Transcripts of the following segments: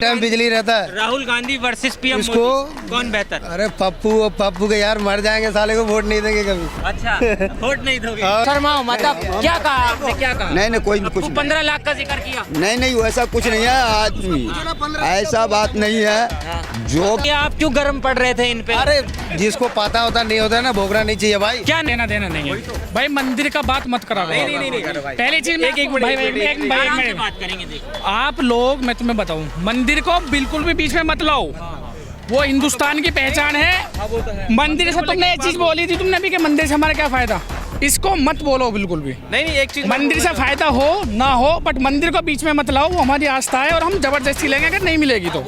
Time बिजली रहता है। राहुल गांधी वर्सेस पीएम इसको मोदी, कौन बेहतर? अरे पप्पू के यार मर जाएंगे, साले को वोट नहीं देंगे कभी। अच्छा वोट नहीं दोगे? शर्माओ मतलब क्या कहा आपने, क्या कहा? नहीं कोई कुछ 15 लाख का जिक्र किया। नहीं वैसा कुछ नहीं है आदमी, ऐसा बात नहीं है जो कि आप क्यों गर्म पड़ रहे थे इन पे? अरे जिसको पता होता नहीं होता ना भोगना नहीं चाहिए भाई। क्या लेना देना नहीं है भाई, मंदिर का बात मत करा। नहीं पहली चीज बात करेंगे। देखो आप लोग, मैं तुम्हें बताऊं, मंदिर को बिल्कुल भी बीच में मत लाओ। वो हिंदुस्तान की पहचान है। मंदिर से तुमने एक चीज बोली थी तुमने भी कि मंदिर से हमारा क्या फायदा, इसको मत बोलो बिल्कुल भी। नहीं एक चीज, मंदिर से फायदा हो ना हो, बट मंदिर को बीच में मत लाओ। वो हमारी आस्था है और हम जबरदस्ती लेंगे अगर नहीं मिलेगी तो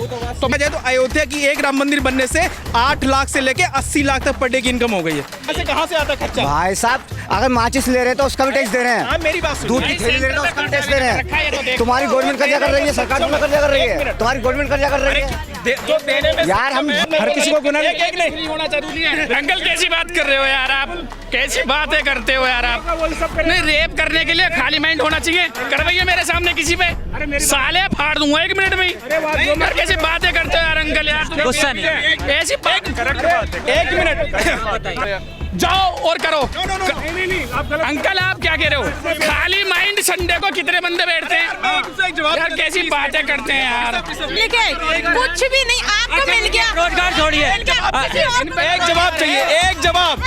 अयोध्या की एक राम मंदिर बनने से 8 लाख से लेके 80 लाख तक पर डे की इनकम हो गई है। ऐसे कहाँ से आता खर्चा? भाई साहब अगर माचिस ले रहे हैं तो उसका भी टैक्स दे रहे हैं। हाँ मेरी बात दूध की थैली ले रहे हैं तो उसका भी टैक्स दे रहे हैं। तुम्हारी गवर्नमेंट कर्जा कर रही है, सरकार तुम्हें कर्जा कर रही है, तुम्हारी गवर्नमेंट कर्जा कर रही है यार। हम हर किसी को गुना नहीं होना जरूरी है। अंकल कैसी बात कर रहे हो यार आप, कैसी बातें करते हो यार आप? नहीं, रेप करने के लिए खाली माइंड होना चाहिए। करवाइए मेरे सामने किसी पे, साले फाड़ दूंगा 1 मिनट में ही। कैसी बातें करते हो यार अंकल यार? गुस्सा नहीं, ऐसी बात 1 मिनट जाओ और करो। अंकल आप क्या कह रहे हो? खाली माइंड संडे को कितने बंदे बैठते हैं यार? कैसी बातें करते हैं यार? कुछ भी नहीं, आपको मिल गया रोजगार छोड़िए, एक जवाब चाहिए, एक जवाब।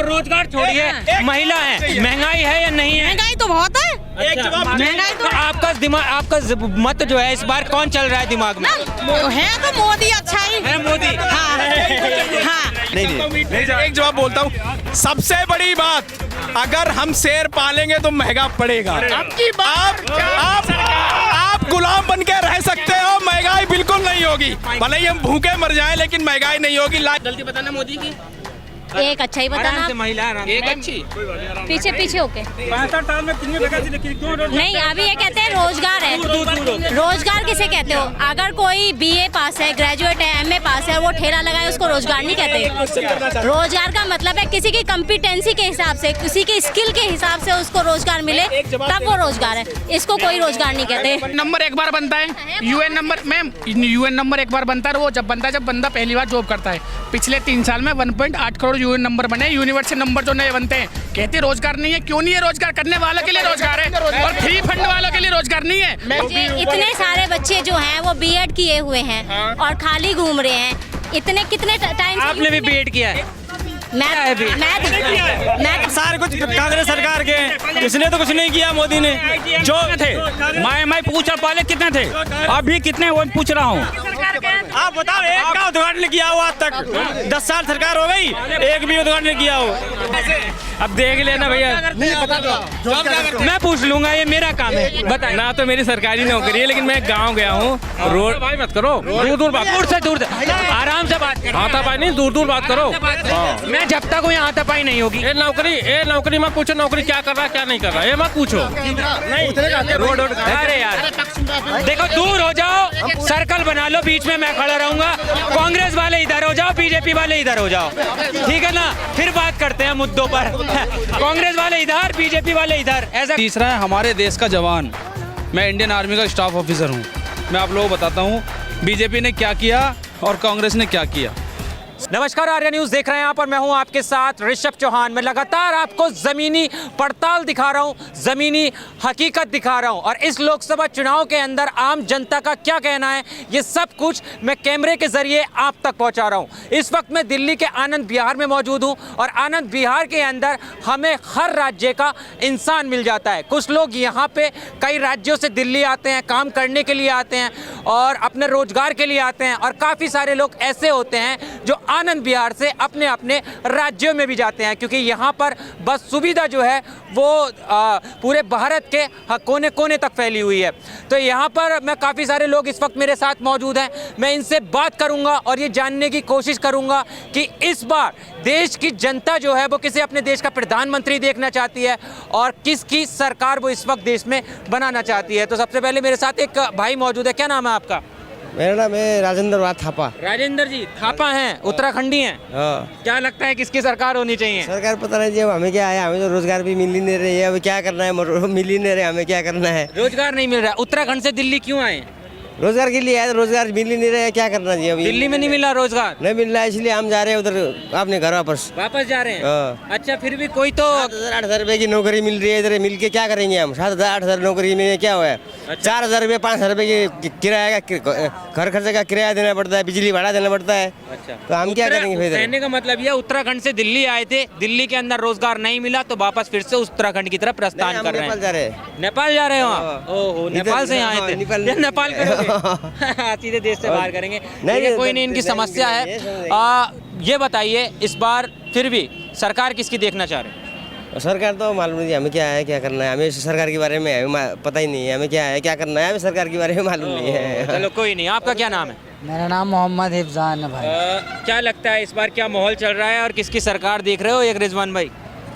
रोजगार छोड़िए, महिला है, महंगाई है या नहीं है? महंगाई तो बहुत है। एक जवाब। महंगाई तो आपका दिमाग, आपका मत जो है इस बार कौन चल रहा है दिमाग में? है तो मोदी अच्छा ही है। मोदी। हाँ नहीं एक जवाब बोलता हूँ। सबसे बड़ी बात, अगर हम शेर पालेंगे तो महंगा पड़ेगा। आप गुलाम बन के रह सकते हो, महंगाई बिल्कुल नहीं होगी। भले ही हम भूखे मर जाएं लेकिन महंगाई नहीं होगी। गलती बताना मोदी की। एक अच्छा ही बताना, महिला एक अच्छी पीछे होके नहीं। अभी ये कहते हैं रोजगार है। रोजगार किसे कहते हो? अगर कोई बीए पास है, ग्रेजुएट है, एमए पास है, वो ठेला लगाए, उसको रोजगार नहीं कहते। रोजगार का मतलब है किसी की कॉम्पिटेंसी के हिसाब से, किसी की स्किल के हिसाब से उसको रोजगार मिले, तब वो रोजगार है। इसको कोई रोजगार नहीं कहते। नंबर एक बार बनता है UN number, ma'am UN number एक बार बनता है। वो जब बंदा पहली बार जॉब करता है। पिछले 3 साल में 1.8 करोड़ यूएन नंबर बने। यूनिवर्सिटी नंबर जो नए बनते हैं, कहते रोजगार नहीं है। क्यों नहीं है? रोजगार करने वालों के लिए रोजगार है और फ्री फंड वालों के लिए रोजगार नहीं है। इतने सारे बच्चे जो हैं वो बीएड किए हुए हैं और खाली घूम रहे हैं। इतने कितने टाइम? आपने भी बीएड किया है? मैं सारे कुछ कांग्रेस सरकार के, इसने तो कुछ नहीं किया। मोदी ने जो थे मैं पूछा पहले कितने थे, अभी कितने वो पूछ रहा हूँ। आप बताओ, एक का उद्घाटन किया हो आज तक? 10 साल सरकार हो गई, एक भी उद्घाटन किया हो? अब देख लेना भैया, मैं पूछ लूंगा, ये मेरा काम है। बता ना तो मेरी सरकारी नौकरी है, लेकिन मैं गांव गया हूँ। रोड भाई मत करो, दूर बात, दूर से आराम से बात करो। हाथापाई नहीं, दूर बात करो। मैं जब तक कोई हाथापाई नहीं होगी। ये नौकरी मत पूछो, नौकरी क्या कर रहा है क्या नहीं कर रहा है, ये मत पूछो। नहीं रोड अरे यार देखो, दूर हो जाओ, सर्कल बना लो, बीच में मैं खड़ा रहूंगा। कांग्रेस वाले इधर हो जाओ, बीजेपी वाले इधर हो जाओ, ठीक है ना? फिर बात करते हैं मुद्दों पर। कांग्रेस वाले इधर, बीजेपी वाले इधर, ऐसा। तीसरा है हमारे देश का जवान। मैं इंडियन आर्मी का स्टाफ ऑफिसर हूँ। मैं आप लोगों को बताता हूँ बीजेपी ने क्या किया और कांग्रेस ने क्या किया। नमस्कार, आर्या न्यूज देख रहे हैं आप और मैं हूं आपके साथ ऋषभ चौहान। मैं लगातार आपको जमीनी पड़ताल दिखा रहा हूं, जमीनी हकीकत दिखा रहा हूं और इस लोकसभा चुनाव के अंदर आम जनता का क्या कहना है, ये सब कुछ मैं कैमरे के जरिए आप तक पहुंचा रहा हूं। इस वक्त मैं दिल्ली के आनंद विहार में मौजूद हूं और आनंद विहार के अंदर हमें हर राज्य का इंसान मिल जाता है। कुछ लोग यहाँ पे कई राज्यों से दिल्ली आते हैं, काम करने के लिए आते हैं और अपने रोजगार के लिए आते हैं, और काफ़ी सारे लोग ऐसे होते हैं जो आनंद विहार से अपने अपने राज्यों में भी जाते हैं, क्योंकि यहाँ पर बस सुविधा जो है वो पूरे भारत के कोने कोने तक फैली हुई है। तो यहाँ पर मैं काफ़ी सारे लोग इस वक्त मेरे साथ मौजूद हैं। मैं इनसे बात करूँगा और ये जानने की कोशिश करूँगा कि इस बार देश की जनता जो है वो किसे अपने देश का प्रधानमंत्री देखना चाहती है और किसकी सरकार वो इस वक्त देश में बनाना चाहती है। तो सबसे पहले मेरे साथ एक भाई मौजूद है। क्या नाम है आपका? मेरा नाम है राजेंद्र थापा। राजेंद्र जी थापा हैं, उत्तराखंडी हैं। क्या लगता है किसकी सरकार होनी चाहिए? सरकार पता नहीं जी, अब हमें क्या है, हमें तो रोजगार भी मिल ही नहीं रही है। अब क्या करना है, मिल ही नहीं रहे, हमें क्या करना है? रोजगार नहीं मिल रहा। उत्तराखंड से दिल्ली क्यों आए? रोजगार के लिए आए, रोजगार मिल ही नहीं रहा है, क्या करना चाहिए अभी? दिल्ली में नहीं मिला रोजगार, नहीं मिल रहा है, इसलिए हम जा रहे हैं उधर अपने घर वापस। वापस जा रहे हैं। हाँ। अच्छा, फिर भी कोई तो 7,000-8,000 रुपए की नौकरी मिल रही है, इधर मिल के क्या करेंगे हम? 7,000-8,000 नौकरी में क्या हुआ है? 4,000 रुपये 5,000 रुपये की किराया का, घर खर्चे का किराया देना पड़ता है, बिजली भाड़ा देना पड़ता है। अच्छा, तो हम क्या करेंगे फिर? कहने का मतलब ये उत्तराखंड से दिल्ली आए थे, दिल्ली के अंदर रोजगार नहीं मिला तो वापस फिर से उत्तराखंड की तरफ प्रस्थान कर रहे हैं। नेपाल जा रहे हैं। नेपाल जा रहे हो आप? ओहो, नेपाल से यहाँ आए थे। नेपाल करोगे? सीधे देश से बाहर करेंगे। नहीं, कोई नहीं, इनकी समस्या है। ये बताइए, इस बार फिर भी सरकार किसकी देखना चाह रहे हैं? सरकार तो मालूम नहीं हमें क्या है, क्या करना है, हमें सरकार के बारे में पता ही नहीं है, हमें क्या है, क्या करना है, हमें सरकार के बारे में मालूम नहीं है। चलो कोई नहीं। आपका क्या नाम है? मेरा नाम मोहम्मद हिफ्जान है भाई। क्या लगता है इस बार क्या माहौल चल रहा है और किसकी सरकार देख रहे हो? एक रिजवान भाई,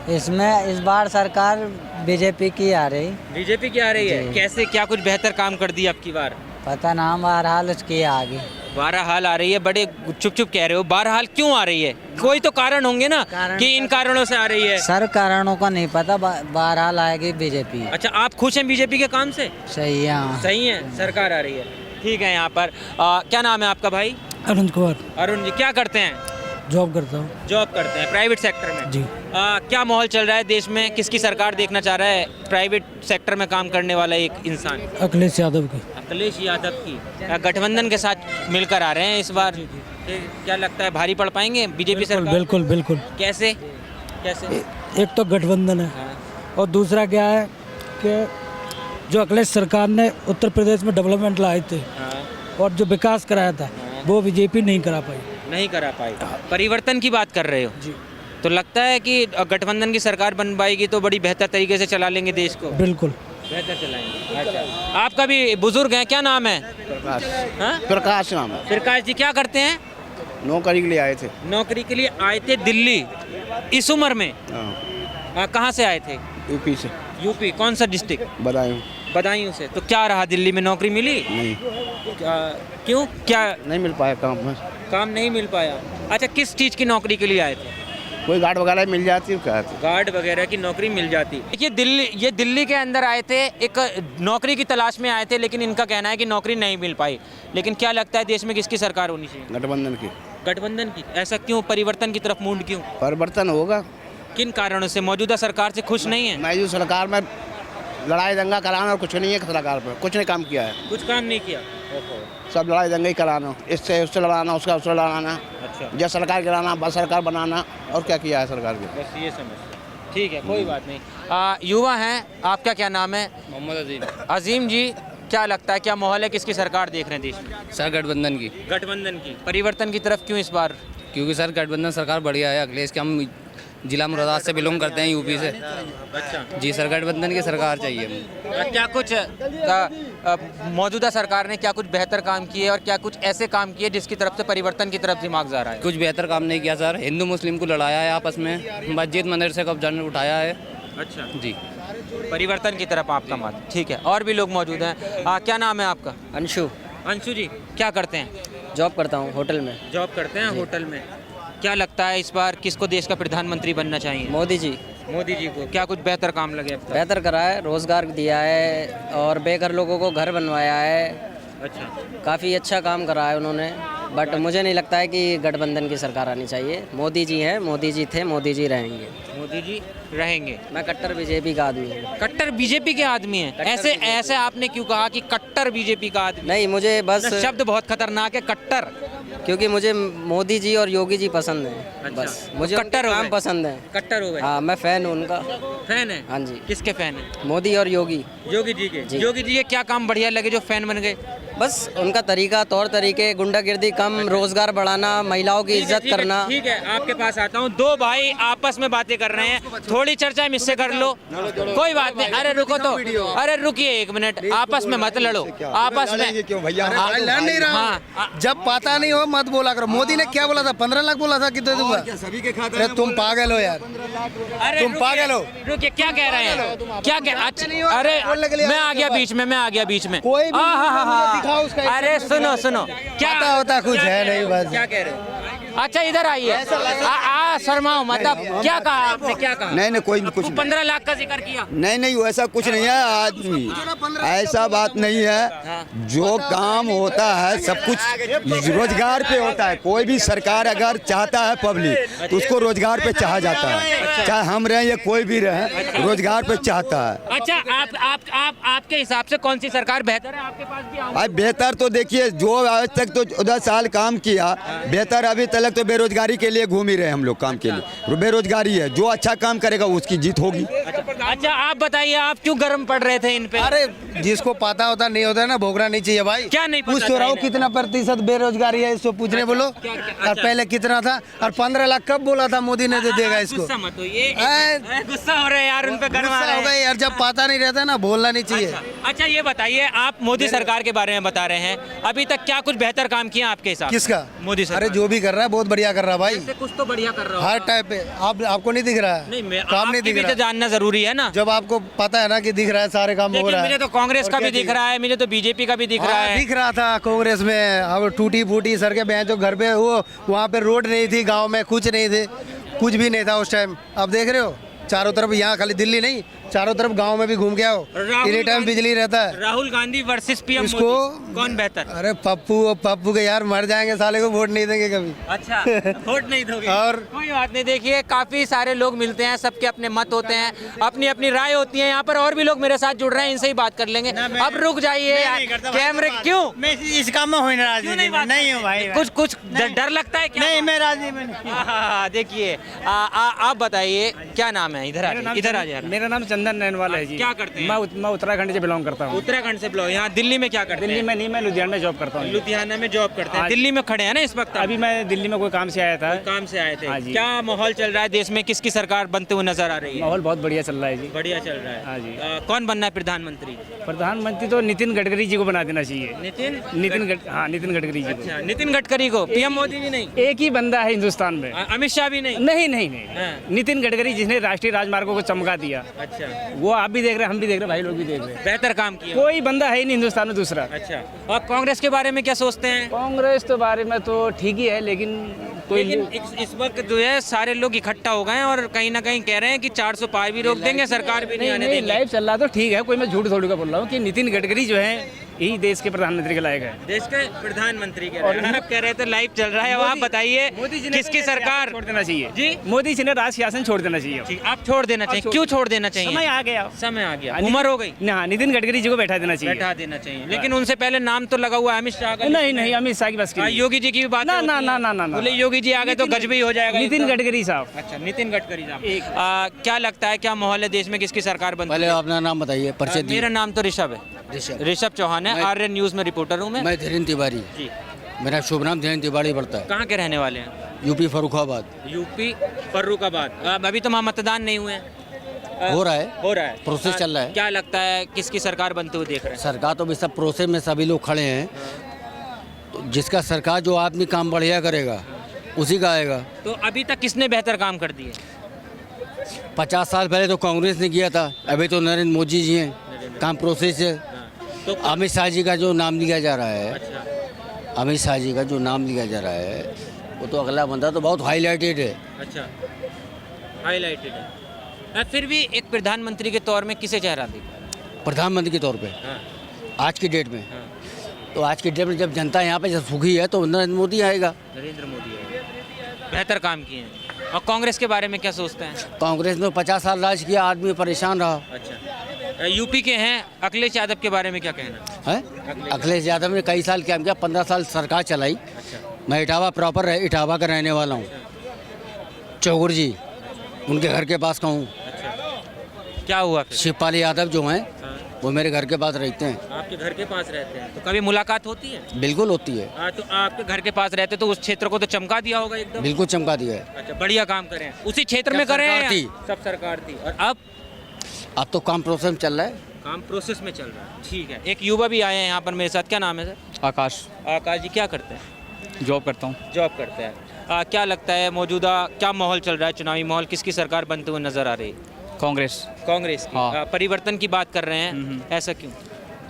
इसमें इस बार सरकार बीजेपी की आ रही। बीजेपी की आ रही है। कैसे, क्या कुछ बेहतर काम कर दिया अब की बार? पता ना, बहरहाल उसकी आगे। बहरहाल आ रही है। बड़े चुप चुप कह रहे हो, बहरहाल क्यों आ रही है? कोई तो कारण होंगे ना कि इन कारणों से आ रही है। सर कारणों का नहीं पता, बहरहाल आएगी बीजेपी। अच्छा, आप खुश हैं बीजेपी के काम से? सही है, हाँ। सही है, सरकार आ रही है। ठीक है। यहाँ पर क्या नाम है आपका भाई? अरुण कुमार। अरुण जी, क्या करते हैं? जॉब करता हूँ। जॉब करते हैं प्राइवेट सेक्टर में जी। क्या माहौल चल रहा है देश में? किसकी सरकार देखना चाह रहा है प्राइवेट सेक्टर में काम करने वाला एक इंसान? अखिलेश यादव की। अखिलेश यादव की। गठबंधन के साथ मिलकर आ रहे हैं इस बार। क्या लगता है भारी पड़ पाएंगे बीजेपी सरकार? बिल्कुल बिल्कुल। कैसे कैसे? एक तो गठबंधन है। हाँ। और दूसरा क्या है कि जो अखिलेश सरकार ने उत्तर प्रदेश में डेवलपमेंट लाए थे और जो विकास कराया था वो बीजेपी नहीं करा पाई। नहीं करा पाई। परिवर्तन की बात कर रहे हो जी? तो लगता है कि गठबंधन की सरकार बन पाएगी तो बड़ी बेहतर तरीके से चला लेंगे देश को? बिल्कुल बेहतर चलाएंगे। अच्छा, आपका भी बुजुर्ग है, क्या नाम है? प्रकाश। हाँ? प्रकाश नाम है। प्रकाश जी, क्या करते हैं? नौकरी के लिए आए थे। नौकरी के लिए आए थे दिल्ली इस उम्र में? कहाँ से आए थे? यूपी से। यूपी, कौन सा डिस्ट्रिक्ट? बदायूं। बदायूं से। तो क्या रहा, दिल्ली में नौकरी मिली? नहीं। क्यों, क्या नहीं मिल पाया काम में। काम नहीं मिल पाया? अच्छा, किस चीज़ की नौकरी के लिए आए थे? कोई गार्ड वगैरह मिल जाती है क्या? गार्ड वगैरह की नौकरी मिल जाती। ये दिल्ली के अंदर आए थे, एक नौकरी की तलाश में आए थे, लेकिन इनका कहना है कि नौकरी नहीं मिल पाई। लेकिन क्या लगता है देश में किसकी सरकार होनी चाहिए? गठबंधन की। गठबंधन की। ऐसा क्यों? परिवर्तन की तरफ मूड क्यों? परिवर्तन होगा। किन कारणों से? मौजूदा सरकार से खुश नहीं है? मौजूदा सरकार में लड़ाई दंगा कराना और कुछ नहीं है। सरकार पर कुछ नहीं काम किया है। कुछ काम नहीं किया। सब लड़ाई दंगा ही कराना, इससे उससे लड़ाना, उसका उससे लड़ाना। अच्छा, जब सरकार गिराना, बस सरकार बनाना, और क्या किया है सरकार के? बस ये समझ। ठीक है, कोई बात नहीं। युवा हैं, आपका क्या नाम है? मोहम्मद अजीम। अजीम जी, क्या लगता है क्या माहौल है, किसकी सरकार देख रहे हैं देश में? सर गठबंधन की। गठबंधन की। परिवर्तन की तरफ क्यों इस बार? क्योंकि सर गठबंधन सरकार बढ़िया है। अखिलेश के, हम जिला मुरादाबाद से बिलोंग करते हैं, यूपी से। अच्छा जी सर, गठबंधन की सरकार चाहिए। क्या कुछ मौजूदा सरकार ने क्या कुछ बेहतर काम किए और क्या कुछ ऐसे काम किए जिसकी तरफ से परिवर्तन की तरफ दिमाग जा रहा है? कुछ बेहतर काम नहीं किया सर। हिंदू मुस्लिम को लड़ाया है आपस में, मस्जिद मंदिर से कब्जा उठाया है। अच्छा जी। परिवर्तन की तरफ आपका मत। ठीक है, और भी लोग मौजूद हैं। क्या नाम है आपका? अंशु। अंशु जी, क्या करते हैं? जॉब करता हूँ होटल में। जॉब करते हैं होटल में। क्या लगता है इस बार किसको देश का प्रधानमंत्री बनना चाहिए? मोदी जी। मोदी जी को। क्या कुछ बेहतर काम लगे अब तक? बेहतर करा है, रोजगार दिया है और बेघर लोगों को घर बनवाया है। अच्छा, काफ़ी अच्छा काम करा है उन्होंने। बट मुझे नहीं लगता है कि गठबंधन की सरकार आनी चाहिए। मोदी जी हैं, मोदी जी थे, मोदी जी रहेंगे। मोदी जी रहेंगे। मैं कट्टर बीजेपी का आदमी हूँ। कट्टर बीजेपी के आदमी हैं? ऐसे आपने क्यों कहा कि कट्टर बीजेपी का आदमी? नहीं, मुझे बस शब्द बहुत खतरनाक है, कट्टर। क्योंकि मुझे मोदी जी और योगी जी पसंद हैं। अच्छा, बस मुझे कट्टर हो काम गए। पसंद है। कट्टर हो गए। हाँ, मैं फैन हूँ उनका। फैन है? हाँ जी। किसके फैन है? मोदी और योगी। योगी जी के। जी। योगी जी के क्या काम बढ़िया लगे जो फैन बन गए? बस उनका तरीका, तौर तरीके, गुंडागिर्दी कम, रोजगार बढ़ाना, महिलाओं की इज्जत करना। ठीक है, आपके पास आता हूँ। दो भाई आपस में बातें कर रहे हैं, थोड़ी चर्चा मुझसे कर लो। कोई बात नहीं। अरे रुको तो, अरे रुकिए एक मिनट, आपस में मत लड़ो। आपस में क्यों भैया? लड़ नहीं रहा हूं। जब पता नहीं हो मत बोला करो। मोदी ने क्या बोला था? 15 लाख बोला था कि दे दूंगा। सभी के खाते अरे तुम पागल हो यार। अरे तुम पागल हो। रुकिए, क्या कह रहे हैं? क्या कह? अच्छा, अरे मैं आ गया बीच में, कोई भी दिखाओ उसका। अरे सुनो सुनो, क्या पता होता कुछ है नहीं, बस। क्या कह रहे हो? अच्छा इधर आइए। थोड़ा शर्माओ, मतलब क्या कहा आपने, क्या कहा? नहीं कोई कुछ 15 लाख का जिक्र किया। नहीं ऐसा कुछ नहीं है आदमी, ऐसा बात नहीं है। जो काम होता है सब कुछ रोजगार पे होता है। कोई भी सरकार अगर चाहता है पब्लिक तो उसको रोजगार पे चाहा जाता है, चाहे हम रहे या कोई भी रहे, रोजगार पे चाहता है। अच्छा, आपके हिसाब से कौन सी सरकार बेहतर है? आपके पास भी आऊं। अब बेहतर तो देखिए, जो आज तक तो 10 साल काम किया बेहतर, अभी तक तो बेरोजगारी के लिए घूम ही रहे हम लोग, काम के लिए बेरोजगारी है। जो अच्छा काम करेगा उसकी जीत होगी। अच्छा, आप बताइए, आप क्यों गर्म पड़ रहे थे इन पे? अरे जिसको पता होता नहीं होता है ना, भोगना नहीं चाहिए भाई। क्या नहीं पूछ तो रहा हूँ कितना प्रतिशत बेरोजगारी है, इसको पूछने बोलो। और पहले कितना था, और 15 लाख कब बोला था मोदी ने दे देगा इसको? गुस्सा मत होइए, गुस्सा हो रहे हैं यार, उन पे गर्म आ रहे हैं। यार जब पता नहीं रहता ना, बोलना नहीं चाहिए। अच्छा, ये बताइए, आप मोदी सरकार के बारे में बता रहे हैं, अभी तक क्या कुछ बेहतर काम किया आपके हिसाब से? किसका? मोदी सरकार। अरे जो भी कर रहा है बहुत बढ़िया कर रहा है भाई, कुछ तो बढ़िया कर रहा हर टाइप पे। आपको नहीं दिख रहा है? नहीं, काम नहीं दिख रहा तो जानना जरूरी है ना। जब आपको पता है ना कि दिख रहा है, सारे काम हो रहा है। मुझे तो कांग्रेस का भी दिख रहा है, मुझे तो बीजेपी का भी दिख रहा है। दिख रहा था कांग्रेस में, अब टूटी फूटी सड़कें, बहन जो घर पे वो वहाँ पे रोड नहीं थी, गांव में कुछ नहीं थे, कुछ भी नहीं था उस टाइम। अब देख रहे हो चारों तरफ, यहाँ खाली दिल्ली नहीं, चारों तरफ गांव में भी घूम के आओ, एनी टाइम बिजली रहता है। राहुल गांधी वर्सेस पीएम इसको कौन बेहतर? अरे पप्पू के यार मर जाएंगे साले को, वोट नहीं देंगे कभी। अच्छा, वोट नहीं दोगे? और कोई बात नहीं। देखिए, काफी सारे लोग मिलते हैं, सबके अपने मत होते हैं, अपनी अपनी राय होती है। यहाँ पर और भी लोग मेरे साथ जुड़ रहे हैं, इनसे ही बात कर लेंगे। अब रुक जाइए कैमरे, क्यों? मैं इस काम में हूँ नाराज, नहीं हूँ भाई। कुछ डर लगता है क्या? नहीं, मैं राजी में। देखिए, आप बताइए क्या नाम है? इधर आ जाए। मेरा नाम चंदन नैनवाल है जी। क्या करते हैं? मैं उत्तराखंड से बिलोंग करता हूँ। उत्तराखंड से बिलोंग। यहाँ दिल्ली में क्या करते हैं? दिल्ली में नहीं, मैं लुधियाना में जॉब करता हूँ। लुधियाना में जॉब करते हैं। हाँ। दिल्ली में खड़े हैं ना इस वक्त? अभी मैं दिल्ली में कोई काम से आया था। काम से आए थे। हाँ जी। क्या माहौल चल रहा है देश में? किसकी सरकार बनते हुए नजर आ रही है? माहौल बहुत बढ़िया चल रहा है जी। बढ़िया चल रहा है। हाँ जी। कौन बनना है प्रधानमंत्री? प्रधानमंत्री तो नितिन गडकरी जी को बना देना चाहिए। नितिन गडकरी जी को। अच्छा, नितिन गडकरी को। पीएम मोदी जी नहीं? एक ही बंदा है हिंदुस्तान में। अमित शाह भी नहीं? नहीं। हाँ। नितिन गडकरी जिसने राष्ट्रीय राजमार्गों को चमका दिया, अच्छा, वो आप भी देख रहे हैं, हम भी देख रहे हैं, भाई लोग भी देख रहे हैं। बेहतर काम किया। कोई बंदा है ही नहीं हिंदुस्तान में दूसरा। अच्छा, और कांग्रेस के बारे में क्या सोचते हैं? कांग्रेस तो बारे में तो ठीक ही है, लेकिन कोई इस वक्त जो है सारे लोग इकट्ठा हो गए हैं और कहीं ना कहीं कह रहे हैं कि 400 पार भी रोक देंगे, सरकार भी नहीं आने देंगे। लाइव चल रहा तो ठीक है, कोई मैं झूठ थोड़ी का बोल रहा हूँ कि नितिन गडकरी जो है यही देश के प्रधानमंत्री के लायक है। देश के प्रधानमंत्री कह रहे हैं। आप कह रहे थे लाइव चल रहा है। अब आप बताइए, किसकी सरकार छोड़ देना चाहिए जी? मोदी जी ने राज शासन छोड़ देना चाहिए। ठीक, आप छोड़ देना चाहिए। क्यों छोड़ देना चाहिए? समय आ गया, समय आ गया, उम्र हो गई। हाँ, नितिन गडकरी जी को बैठा देना चाहिए। बैठा देना चाहिए, लेकिन उनसे पहले नाम तो लगा हुआ है अमित शाह का। नहीं, अमित शाह की बस की। योगी जी की भी बात ना। बोले योगी जी आ गए तो गजबी हो जाएगा। नितिन गडकरी साहब। अच्छा, नितिन गडकरी साहब। क्या लगता है, क्या माहौल है देश में, किसकी सरकार बनती है? पहले अपना नाम बताइए, परिचय दीजिए। मेरा नाम तो ऋषभ है, ऋषभ चौहान है। आर्य न्यूज में रिपोर्टर हूँ मैं। धीरेन्द्र तिवारी जी। मेरा शुभ नाम धीरेन्द्र तिवारी पड़ता है। कहाँ के रहने वाले हैं? यूपी फर्रुखाबाद। यूपी फर्रुखाबाद। अभी तो वहाँ मतदान नहीं हुए हैं। हो रहा है, है, प्रोसेस चल रहा है। क्या लगता है किसकी सरकार बनते हुए देख रहे हैं? सरकार तो भी सब प्रोसेस में सभी लोग खड़े हैं, तो जिसका सरकार जो आदमी काम बढ़िया करेगा उसी का आएगा। तो अभी तक किसने बेहतर काम कर दिए? 50 साल पहले तो कांग्रेस ने किया था, अभी तो नरेंद्र मोदी जी हैं, काम प्रोसेस है। तो अमित शाह जी का जो नाम लिया जा रहा है, अच्छा, अमित शाह जी का जो नाम लिया जा रहा है, वो तो अगला बंदा तो बहुत हाईलाइटेड है। अच्छा, हाईलाइटेड है। फिर भी एक प्रधानमंत्री के तौर में किसे चेहरा दी? प्रधानमंत्री के तौर पे हाँ। आज की डेट में, तो आज की डेट में जब जनता यहाँ पे जब सुखी है तो नरेंद्र मोदी आएगा। नरेंद्र मोदी है, बेहतर काम किए हैं। और कांग्रेस के बारे में क्या सोचते हैं? कांग्रेस ने 50 साल राज किया, आदमी परेशान रहा अच्छा, यूपी के हैं, अखिलेश यादव के बारे में क्या कहना है? अखिलेश यादव ने कई साल क्या किया, 15 साल सरकार चलाई। अच्छा, मैं इटावा प्रॉपर इटावा का रहने वाला हूँ। चौगुर जी उनके घर के पास का हूँ। क्या हुआ फिर? शिवपाल यादव जो हैं वो मेरे घर के पास रहते हैं। आपके घर के पास रहते हैं, तो कभी मुलाकात होती है? बिल्कुल होती है। तो आपके घर के पास रहते तो उस क्षेत्र को तो चमका दिया होगा एकदम। बिल्कुल चमका दिया है। अच्छा, बढ़िया काम करें उसी क्षेत्र में करें। सरकार थी। सब सरकार थी। और अब तो काम प्रोसेस में चल रहा है। काम प्रोसेस में चल रहा है। ठीक है, एक युवा भी आए हैं यहाँ पर मेरे साथ। क्या नाम है सर? आकाश। आकाश जी, क्या करते हैं? जॉब करता हूँ। जॉब करते हैं। क्या लगता है मौजूदा क्या माहौल चल रहा है, चुनावी माहौल, किसकी सरकार बनते हुए नजर आ रही है? कांग्रेस। कांग्रेस की। हाँ। परिवर्तन की बात कर रहे हैं, ऐसा क्यों?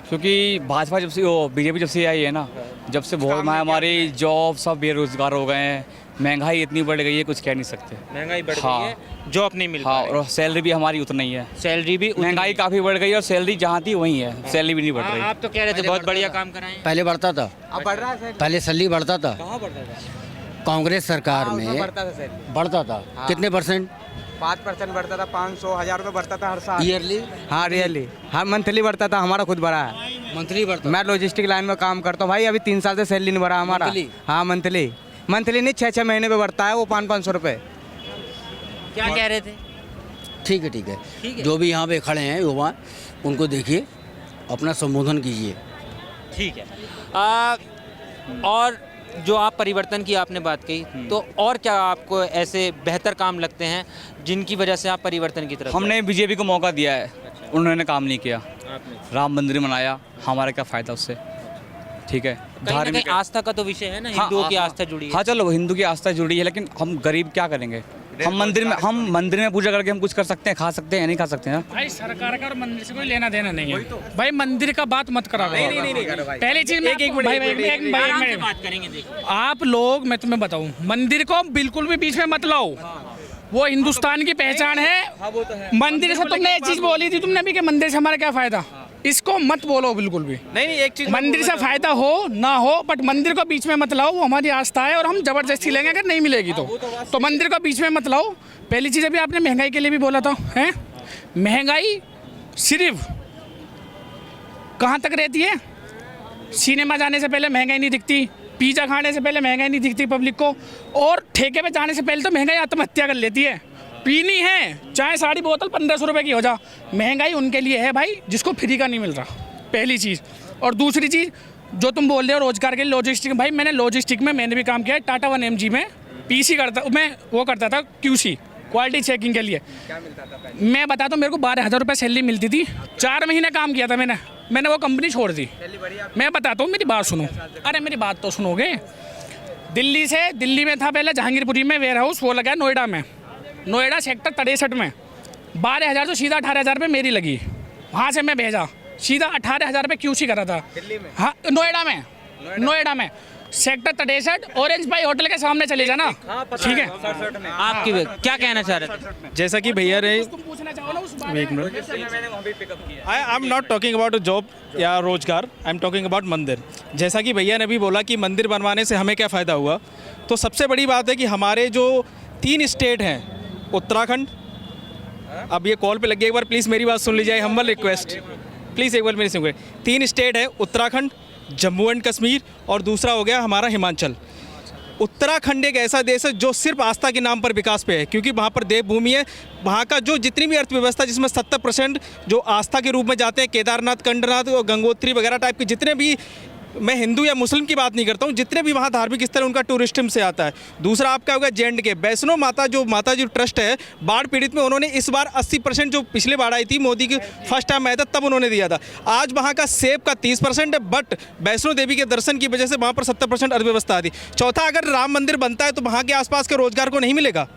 क्योंकि भाजपा जब से बीजेपी जब से आई है ना, जब से बहुत हमारी जॉब सब बेरोजगार हो गए हैं, महंगाई इतनी बढ़ गई है कुछ कह नहीं सकते। महंगाई बढ़ हाँ। गई है, जॉब नहीं मिल हाँ, रहा है। और सैलरी भी हमारी उतना ही है। सैलरी भी महंगाई काफ़ी बढ़ गई है और सैलरी जहाँ थी वहीं है, सैलरी भी नहीं बढ़ रही। आप तो कह रहे थे बहुत बढ़िया काम कराएं। पहले बढ़ता था, अब बढ़ रहा है? पहले सैलरी बढ़ता था, कहाँ बढ़ता था? कांग्रेस सरकार में बढ़ता था सैलरी, बढ़ता था। कितने परसेंट? 5% बढ़ता था, 500-1000 रुपये बढ़ता था हर साल। ईयरली? हाँ रियली, हाँ मंथली बढ़ता था, हमारा खुद बढ़ा है। मंथली बढ़ता? मैं लॉजिस्टिक लाइन में काम करता हूँ भाई, अभी 3 साल से सैलरी नहीं बढ़ा हमारा। मंथली? हाँ मंथली नहीं, 6-6 महीने पे बढ़ता है वो 500-500 रुपये। क्या कह रहे थे? ठीक है, ठीक है। जो भी यहाँ पे खड़े हैं युवा, उनको देखिए, अपना संबोधन कीजिए। ठीक है। और जो आप परिवर्तन की आपने बात कही, तो और क्या आपको ऐसे बेहतर काम लगते हैं जिनकी वजह से आप परिवर्तन की तरफ? हमने बीजेपी को मौका दिया है, उन्होंने काम नहीं किया। राम मंदिर बनाया, हमारा क्या फ़ायदा उससे? ठीक है, धार्मिक आस्था का तो विषय है ना, हिंदुओं की आस्था जुड़ी है। हाँ चलो, हिंदू की आस्था जुड़ी है, लेकिन हम गरीब क्या करेंगे? हम मंदिर में पूजा करके हम कुछ कर सकते हैं, खा सकते हैं, नहीं खा सकते हैं? भाई सरकार का और मंदिर से कोई लेना देना नहीं है। भाई मंदिर का बात मत करा। पहली चीज बात करेंगे, देखो आप लोग, मैं तुम्हें बताऊं, मंदिर को बिल्कुल भी बीच में मत लाओ। वो हिंदुस्तान की पहचान है। मंदिर से तुमने एक चीज बोली थी तुमने भी कि मंदिर से हमारा क्या फायदा, इसको मत बोलो बिल्कुल भी। नहीं, एक चीज मंदिर से फायदा हो ना हो, बट मंदिर को बीच में मत लाओ। वो हमारी आस्था है और हम जबरदस्ती लेंगे अगर नहीं मिलेगी तो मंदिर को बीच में मत लाओ। पहली चीज़ अभी आपने महंगाई के लिए भी बोला था, हैं? महंगाई सिर्फ कहाँ तक रहती है? सिनेमा जाने से पहले महंगाई नहीं दिखती, पिज़्ज़ा खाने से पहले महंगाई नहीं दिखती पब्लिक को, और ठेके पे जाने से पहले तो महंगाई आत्महत्या कर लेती है। पीनी है चाहे साड़ी बोतल 1500 रुपये की हो जा, महंगाई उनके लिए है भाई जिसको फ्री का नहीं मिल रहा, पहली चीज़। और दूसरी चीज़ जो तुम बोल रहे हो रोजगार के लिए, लॉजिस्टिक, भाई मैंने लॉजिस्टिक में मैंने भी काम किया है। टाटा 1mg में पीसी करता, मैं वो करता था QC, क्वालिटी चेकिंग के लिए। क्या मिलता था? मैं बताता हूँ, मेरे को 12,000 रुपये सैलरी मिलती थी। 4 महीने काम किया था मैंने वो कंपनी छोड़ दी। मैं बताता हूँ, मेरी बात सुनो। अरे मेरी बात तो सुनोगे। दिल्ली में था पहले, जहांगीरपुरी में वेयर हाउस, वो लगा नोएडा में, नोएडा सेक्टर 63 में। 12,000 तो सीधा 18,000 रुपये मेरी लगी। वहाँ से मैं भेजा सीधा 18,000 रुपये QC करा था। दिल्ली में? हाँ, नोएडा में सेक्टर 63 ऑरेंज बाई होटल के सामने चले जाना। ठीक है, आपकी क्या कहना चाह रहे थे? जैसा कि भैया ने, एक minute, I am not talking about job या रोजगार, आई एम टॉकिंग अबाउट मंदिर। जैसा कि भैया ने भी बोला कि मंदिर बनवाने से हमें क्या फ़ायदा हुआ, तो सबसे बड़ी बात है कि हमारे जो 3 स्टेट हैं, उत्तराखंड, अब ये कॉल पे लगी, एक बार प्लीज़ मेरी बात सुन लीजिए, हम्बल रिक्वेस्ट, प्लीज़ एक बार मेरी सुनिए। 3 स्टेट है, उत्तराखंड, जम्मू एंड कश्मीर, और दूसरा हो गया हमारा हिमाचल। उत्तराखंड एक ऐसा देश है जो सिर्फ आस्था के नाम पर विकास पे है, क्योंकि वहाँ पर देवभूमि है। वहाँ का जो जितनी भी अर्थव्यवस्था, जिसमें 70% जो आस्था के रूप में जाते हैं, केदारनाथ, कंडनाथ और गंगोत्री वगैरह टाइप के जितने भी, मैं हिंदू या मुस्लिम की बात नहीं करता हूँ, जितने भी वहाँ धार्मिक स्थल उनका टूरिज्म से आता है। दूसरा आपका होगा J&K, वैष्णो माता जो ट्रस्ट है, बाढ़ पीड़ित में उन्होंने इस बार 80% जो पिछले बाढ़ आई थी, मोदी की फर्स्ट टाइम आया था तब उन्होंने दिया था। आज वहाँ का सेब का 30% है, बट वैष्णो देवी के दर्शन की वजह से वहाँ पर 70% अर्थव्यवस्था आती। चौथा, अगर राम मंदिर बनता है तो वहाँ के आसपास के रोजगार को नहीं मिलेगा।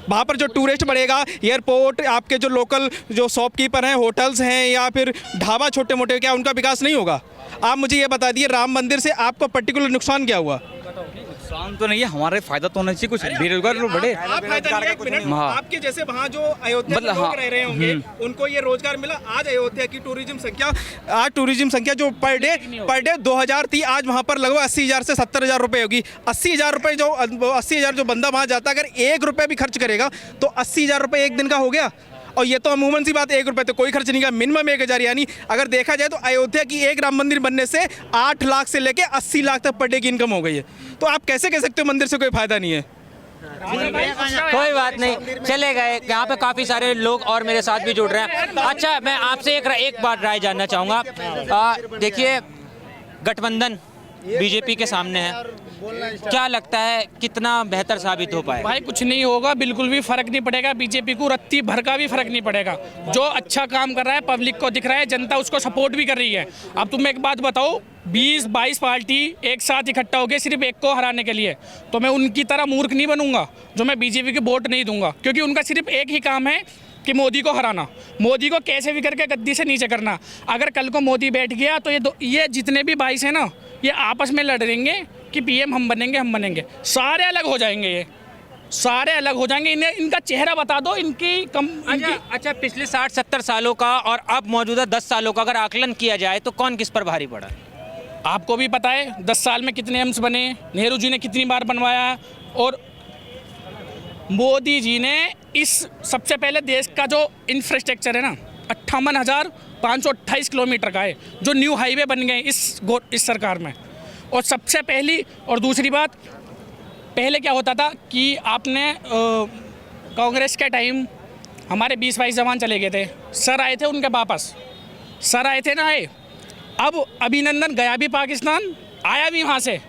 वहाँ पर जो टूरिस्ट बढ़ेगा, एयरपोर्ट, आपके जो लोकल जो शॉपकीपर हैं, होटल्स हैं, या फिर ढाबा छोटे मोटे, क्या उनका विकास नहीं होगा? आप मुझे ये बता दिए, राम मंदिर से आपको पर्टिकुलर नुकसान क्या हुआ? नुकसान तो नहीं है, हमारे फायदा तो होना चाहिए, कुछ बेरोजगार लोग बढ़े। आपके जैसे वहाँ जो अयोध्या में लोग रह रहे होंगे, उनको ये रोजगार मिला। आज अयोध्या की टूरिज्म संख्या जो पर डे 2000 थी, आज वहाँ पर लगभग 80,000 से 70,000 रुपये होगी। 80,000 जो बंदा वहाँ जाता, अगर 1 रुपये भी खर्च करेगा तो 80,000 रुपये एक दिन का हो गया। और ये तो अमूमन सी बात, 1 रुपये तो कोई खर्च नहीं का, मिनिमम 1,000। यानी अगर देखा जाए तो अयोध्या की एक राम मंदिर बनने से 8 लाख से लेके 80 लाख तक पर डे की इनकम हो गई है। तो आप कैसे कह सकते हो मंदिर से कोई फायदा नहीं है? कोई बात नहीं, चलेगा। यहाँ पे काफ़ी सारे लोग और मेरे साथ भी जुड़ रहे हैं। अच्छा, मैं आपसे एक बात राय जानना चाहूँगा। देखिए, गठबंधन बीजेपी के सामने है, क्या लगता है कितना बेहतर साबित हो पाएगा? भाई कुछ नहीं होगा, बिल्कुल भी फर्क नहीं पड़ेगा। बीजेपी को रत्ती भर का भी फर्क नहीं पड़ेगा। जो अच्छा काम कर रहा है, पब्लिक को दिख रहा है, जनता उसको सपोर्ट भी कर रही है। अब तुम एक बात बताओ, 20-22 पार्टी एक साथ इकट्ठा हो गए सिर्फ एक को हराने के लिए, तो मैं उनकी तरह मूर्ख नहीं बनूंगा जो मैं बीजेपी को वोट नहीं दूंगा, क्योंकि उनका सिर्फ एक ही काम है कि मोदी को हराना, मोदी को कैसे भी करके गद्दी से नीचे करना। अगर कल को मोदी बैठ गया तो ये जितने भी 22 हैं ना, ये आपस में लड़ रहेंगे कि पीएम हम बनेंगे, सारे अलग हो जाएंगे, ये सारे अलग हो जाएंगे। इन्हें इनका चेहरा बता दो, अच्छा पिछले 60-70 सालों का और अब मौजूदा 10 सालों का अगर आकलन किया जाए तो कौन किस पर भारी पड़ा? आपको भी पता है 10 साल में कितने एम्स बने, नेहरू जी ने कितनी बार बनवाया, और मोदी जी ने इस सबसे पहले देश का जो इंफ्रास्ट्रक्चर है ना 58,528 किलोमीटर का है, जो न्यू हाईवे बन गए इस सरकार में। और सबसे पहली और दूसरी बात, पहले क्या होता था कि आपने कांग्रेस के टाइम हमारे 20-22 जवान चले गए थे, सर आए थे उनके वापस, सर आए थे ना आए, अब अभिनंदन गया भी पाकिस्तान, आया भी वहाँ से।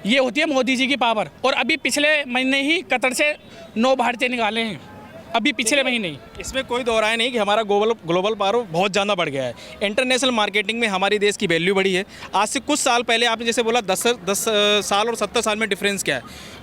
ये होती है मोदी जी की पावर। और अभी पिछले महीने ही कतर से 9 भारतीय निकाले हैं, अभी पिछले महीने ही। इसमें कोई दो राय नहीं कि हमारा ग्लोबल पावर बहुत ज़्यादा बढ़ गया है। इंटरनेशनल मार्केटिंग में हमारी देश की वैल्यू बढ़ी है। आज से कुछ साल पहले आपने जैसे बोला 10 साल और 70 साल में डिफरेंस क्या है,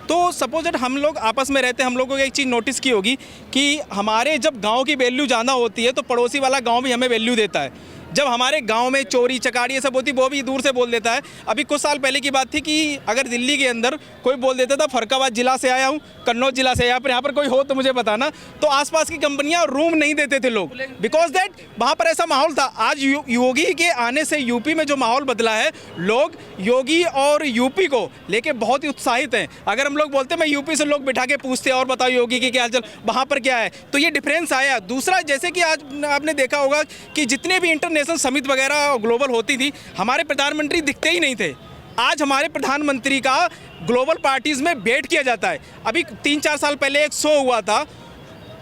तो सपोज दैट हम लोग आपस में रहते हैं, हम लोगों को एक चीज़ नोटिस की होगी कि हमारे जब गाँव की वैल्यू ज़्यादा होती है तो पड़ोसी वाला गाँव भी हमें वैल्यू देता है। जब हमारे गांव में चोरी चकारी ये सब होती, वो भी दूर से बोल देता है। अभी कुछ साल पहले की बात थी कि अगर दिल्ली के अंदर कोई बोल देता था फरक्काबाद जिला से आया हूँ, कन्नौज जिला से आया, पर यहाँ पर कोई हो तो मुझे बताना, तो आसपास की कंपनियां रूम नहीं देते थे लोग, बिकॉज दैट वहाँ पर ऐसा माहौल था। आज योगी के आने से यूपी में जो माहौल बदला है, लोग योगी और यूपी को लेके बहुत ही उत्साहित हैं। अगर हम लोग बोलते हैं मैं यूपी से लोग बिठा के पूछते और बताओ योगी की क्या हालचाल, वहाँ पर क्या है, तो ये डिफरेंस आया। दूसरा, जैसे कि आज आपने देखा होगा कि जितने भी इंटरनेशनल समिट वगैरह ग्लोबल होती थी, हमारे प्रधानमंत्री दिखते ही नहीं थे। आज हमारे प्रधानमंत्री का ग्लोबल पार्टीज में वेट किया जाता है। अभी 3-4 साल पहले एक शो हुआ था,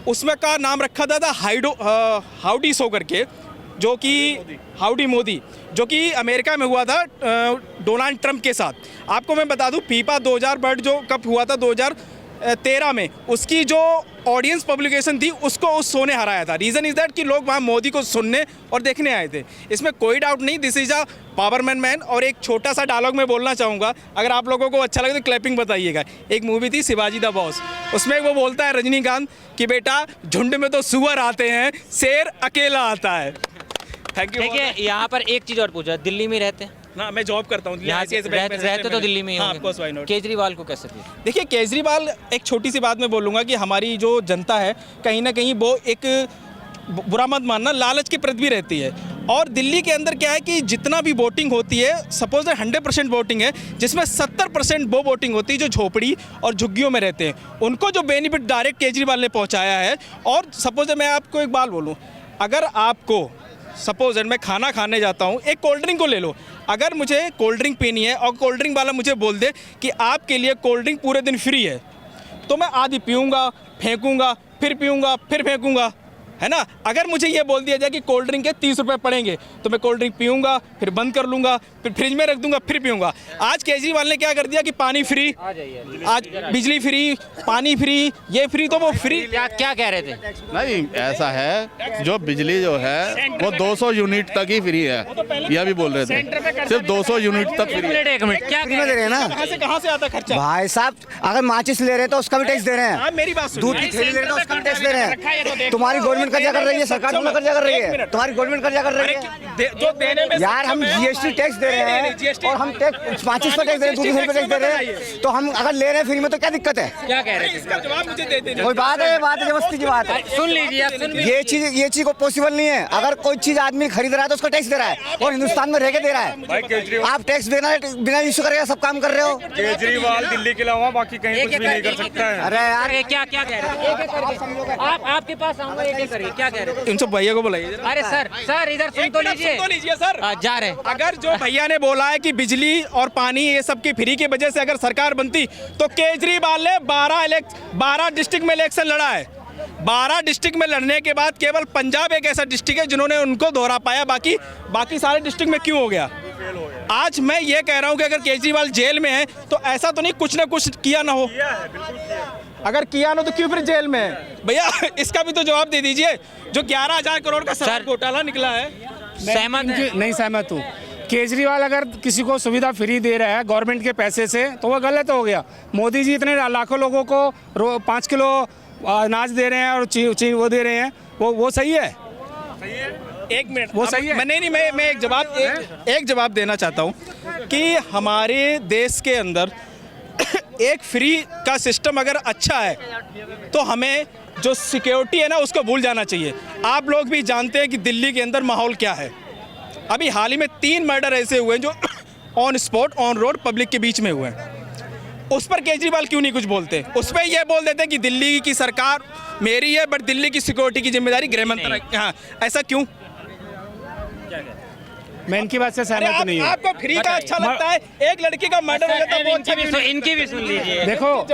उसमें का नाम रखा था हाउडी शो करके, जो कि हाउडी मोदी, जो कि अमेरिका में हुआ था डोनाल्ड ट्रंप के साथ। आपको मैं बता दूं, फीफा 2000 वर्ल्ड जो कप हुआ था 2013 में, उसकी जो ऑडियंस पब्लिकेशन थी उसको उस शो ने हराया था। रीज़न इज़ दैट कि लोग वहाँ मोदी को सुनने और देखने आए थे। इसमें कोई डाउट नहीं, दिस इज़ अ पावरमैन मैन। और एक छोटा सा डायलॉग मैं बोलना चाहूँगा, अगर आप लोगों को अच्छा लगे तो क्लैपिंग बताइएगा। एक मूवी थी शिवाजी द बॉस, उसमें वो बोलता है रजनीकांत कि बेटा झुंड में तो सुअर आते हैं, शेर अकेला आता है। Thank you. देखिए यहाँ पर एक चीज़ और पूछा, दिल्ली में रहते हैं ना, मैं जॉब करता हूँ, रहते तो दिल्ली में ही होंगे। Of course, why not. केजरीवाल को कैसे देखिए, केजरीवाल, एक छोटी सी बात मैं बोलूँगा कि हमारी जो जनता है कहीं ना कहीं वो एक, बुरा मत मानना, लालच की प्रति भी रहती है। और दिल्ली के अंदर क्या है कि जितना भी वोटिंग होती है, सपोज 100% वोटिंग है, जिसमें 70% वो वोटिंग होती है जो झोपड़ी और झुग्गियों में रहते हैं, उनको जो बेनिफिट डायरेक्ट केजरीवाल ने पहुँचाया है। और सपोज मैं आपको एक बात बोलूँ, अगर आपको सपोज मैं खाना खाने जाता हूँ, एक कोल्ड ड्रिंक को ले लो, अगर मुझे कोल्ड ड्रिंक पीनी है और कोल्ड ड्रिंक वाला मुझे बोल दे कि आपके लिए कोल्ड ड्रिंक पूरे दिन फ्री है, तो मैं आधी पीऊँगा, फेंकूँगा, फिर पीऊँगा, फिर फेंकूँगा, है ना। अगर मुझे ये बोल दिया जाए कि कोल्ड ड्रिंक के 30 रुपये पड़ेंगे, तो मैं कोल्ड ड्रिंक पीऊँगा, फिर बंद कर लूँगा, फिर फ्रिज में रख दूँगा, फिर पीऊँगा। आज केजरीवाल ने क्या कर दिया कि पानी फ्री, आज बिजली फ्री, पानी फ्री, ये फ्री, तो वो फ्री। क्या कह रहे थे? नहीं, ऐसा है, जो बिजली जो है वो 200 यूनिट तक ही फ्री है, यह भी बोल रहे थे, सिर्फ 200 यूनिट तक फ्री है। एक मिनट, क्या फ्री में दे रहे हैं ना? कहाँ से आता खर्चा? भाई साहब, अगर माचिस ले रहे हैं तो उसका भी टैक्स दे रहे हैं, मेरी बात दूध की थैली ले रहे हैं तो उसका भी टैक्स दे रहे हैं। तुम्हारी गवर्नमेंट कर्जा कर रही है, सरकार तुम्हें कर्जा कर रही है, तुम्हारी गवर्नमेंट कर्जा कर रही है। जो देने में यार, हम जीएसटी टैक्स दे रहे हैं और हम टैक्स माचिस पर टैक्स दे रहे हैं, दूध की थैली पर टैक्स दे रहे हैं, तो हम अगर ले रहे हैं फ्री में तो क्या दिक्कत है? क्या कह रहे थे? इसका जवाब मुझे दे देना। कोई बात है, जबरदस्ती की बात है। सुन लीजिए, आप सुन लीजिए। ये चीज को पॉसिबल नहीं है। अगर कोई चीज आदमी खरीद रहा है तो उसका टैक्स दे रहा है, और हिंदुस्तान में रह के दे रहा है। आप टैक्स बिना इश्यू करके सब काम कर रहे हो। केजरीवाल दिल्ली के अलावा बाकी कहीं कुछ भी नहीं कर सकता है। अरे यार, क्या कह रहे थे? आपके पास आऊंगा, एक करिए, क्या कह रहे थे? इन सब भैया को बुलाइए। अरे सर इधर सुन तो लीजिए सर। जा रहे। अगर जो भैया ने बोला है कि बिजली और पानी ये सब की फ्री की वजह से अगर सरकार बनती, तो केजरीवाल ने 12 डिस्ट्रिक्ट में इलेक्शन लड़ा है। 12 डिस्ट्रिक्ट में लड़ने के बाद केवल पंजाब एक ऐसा डिस्ट्रिक्ट है जिन्होंने उनको दोहरा पाया, बाकी सारे डिस्ट्रिक्ट में क्यों हो गया? आज मैं ये कह रहा हूँ कि अगर केजरीवाल जेल में है तो ऐसा तो नहीं कुछ ना कुछ किया ना हो। अगर किया ना तो क्यों फिर जेल में है? भैया इसका भी तो जवाब दे दीजिए। जो 11,000 करोड़ का शराब घोटाला निकला है, सहमत है? नहीं सहमत हूँ। केजरीवाल अगर किसी को सुविधा फ्री दे रहा है गवर्नमेंट के पैसे से, तो वो गलत हो गया। मोदी जी इतने लाखों लोगों को 5 किलो अनाज दे रहे हैं और वो दे रहे हैं, वो सही है? एक मिनट वो सही है। मैं एक जवाब देना चाहता हूँ कि हमारे देश के अंदर एक फ्री का सिस्टम अगर अच्छा है तो हमें जो सिक्योरिटी है ना उसको भूल जाना चाहिए। आप लोग भी जानते हैं कि दिल्ली के अंदर माहौल क्या है। अभी हाल ही में 3 मर्डर ऐसे हुए हैं जो on spot on road public के बीच में हुए हैं। उस पर केजरीवाल क्यों नहीं कुछ बोलते? उस पर ये बोल देते हैं कि दिल्ली की सरकार मेरी है बट दिल्ली की सिक्योरिटी की जिम्मेदारी गृह मंत्री। हाँ, ऐसा क्यों? मैं इनकी बात से सहमत नहीं हूँ। आपको फ्री का अच्छा लगता है, एक लड़की का मर्डर हो जाता है वो अच्छा क्यों नहीं? इनकी भी सुन लीजिए। देखो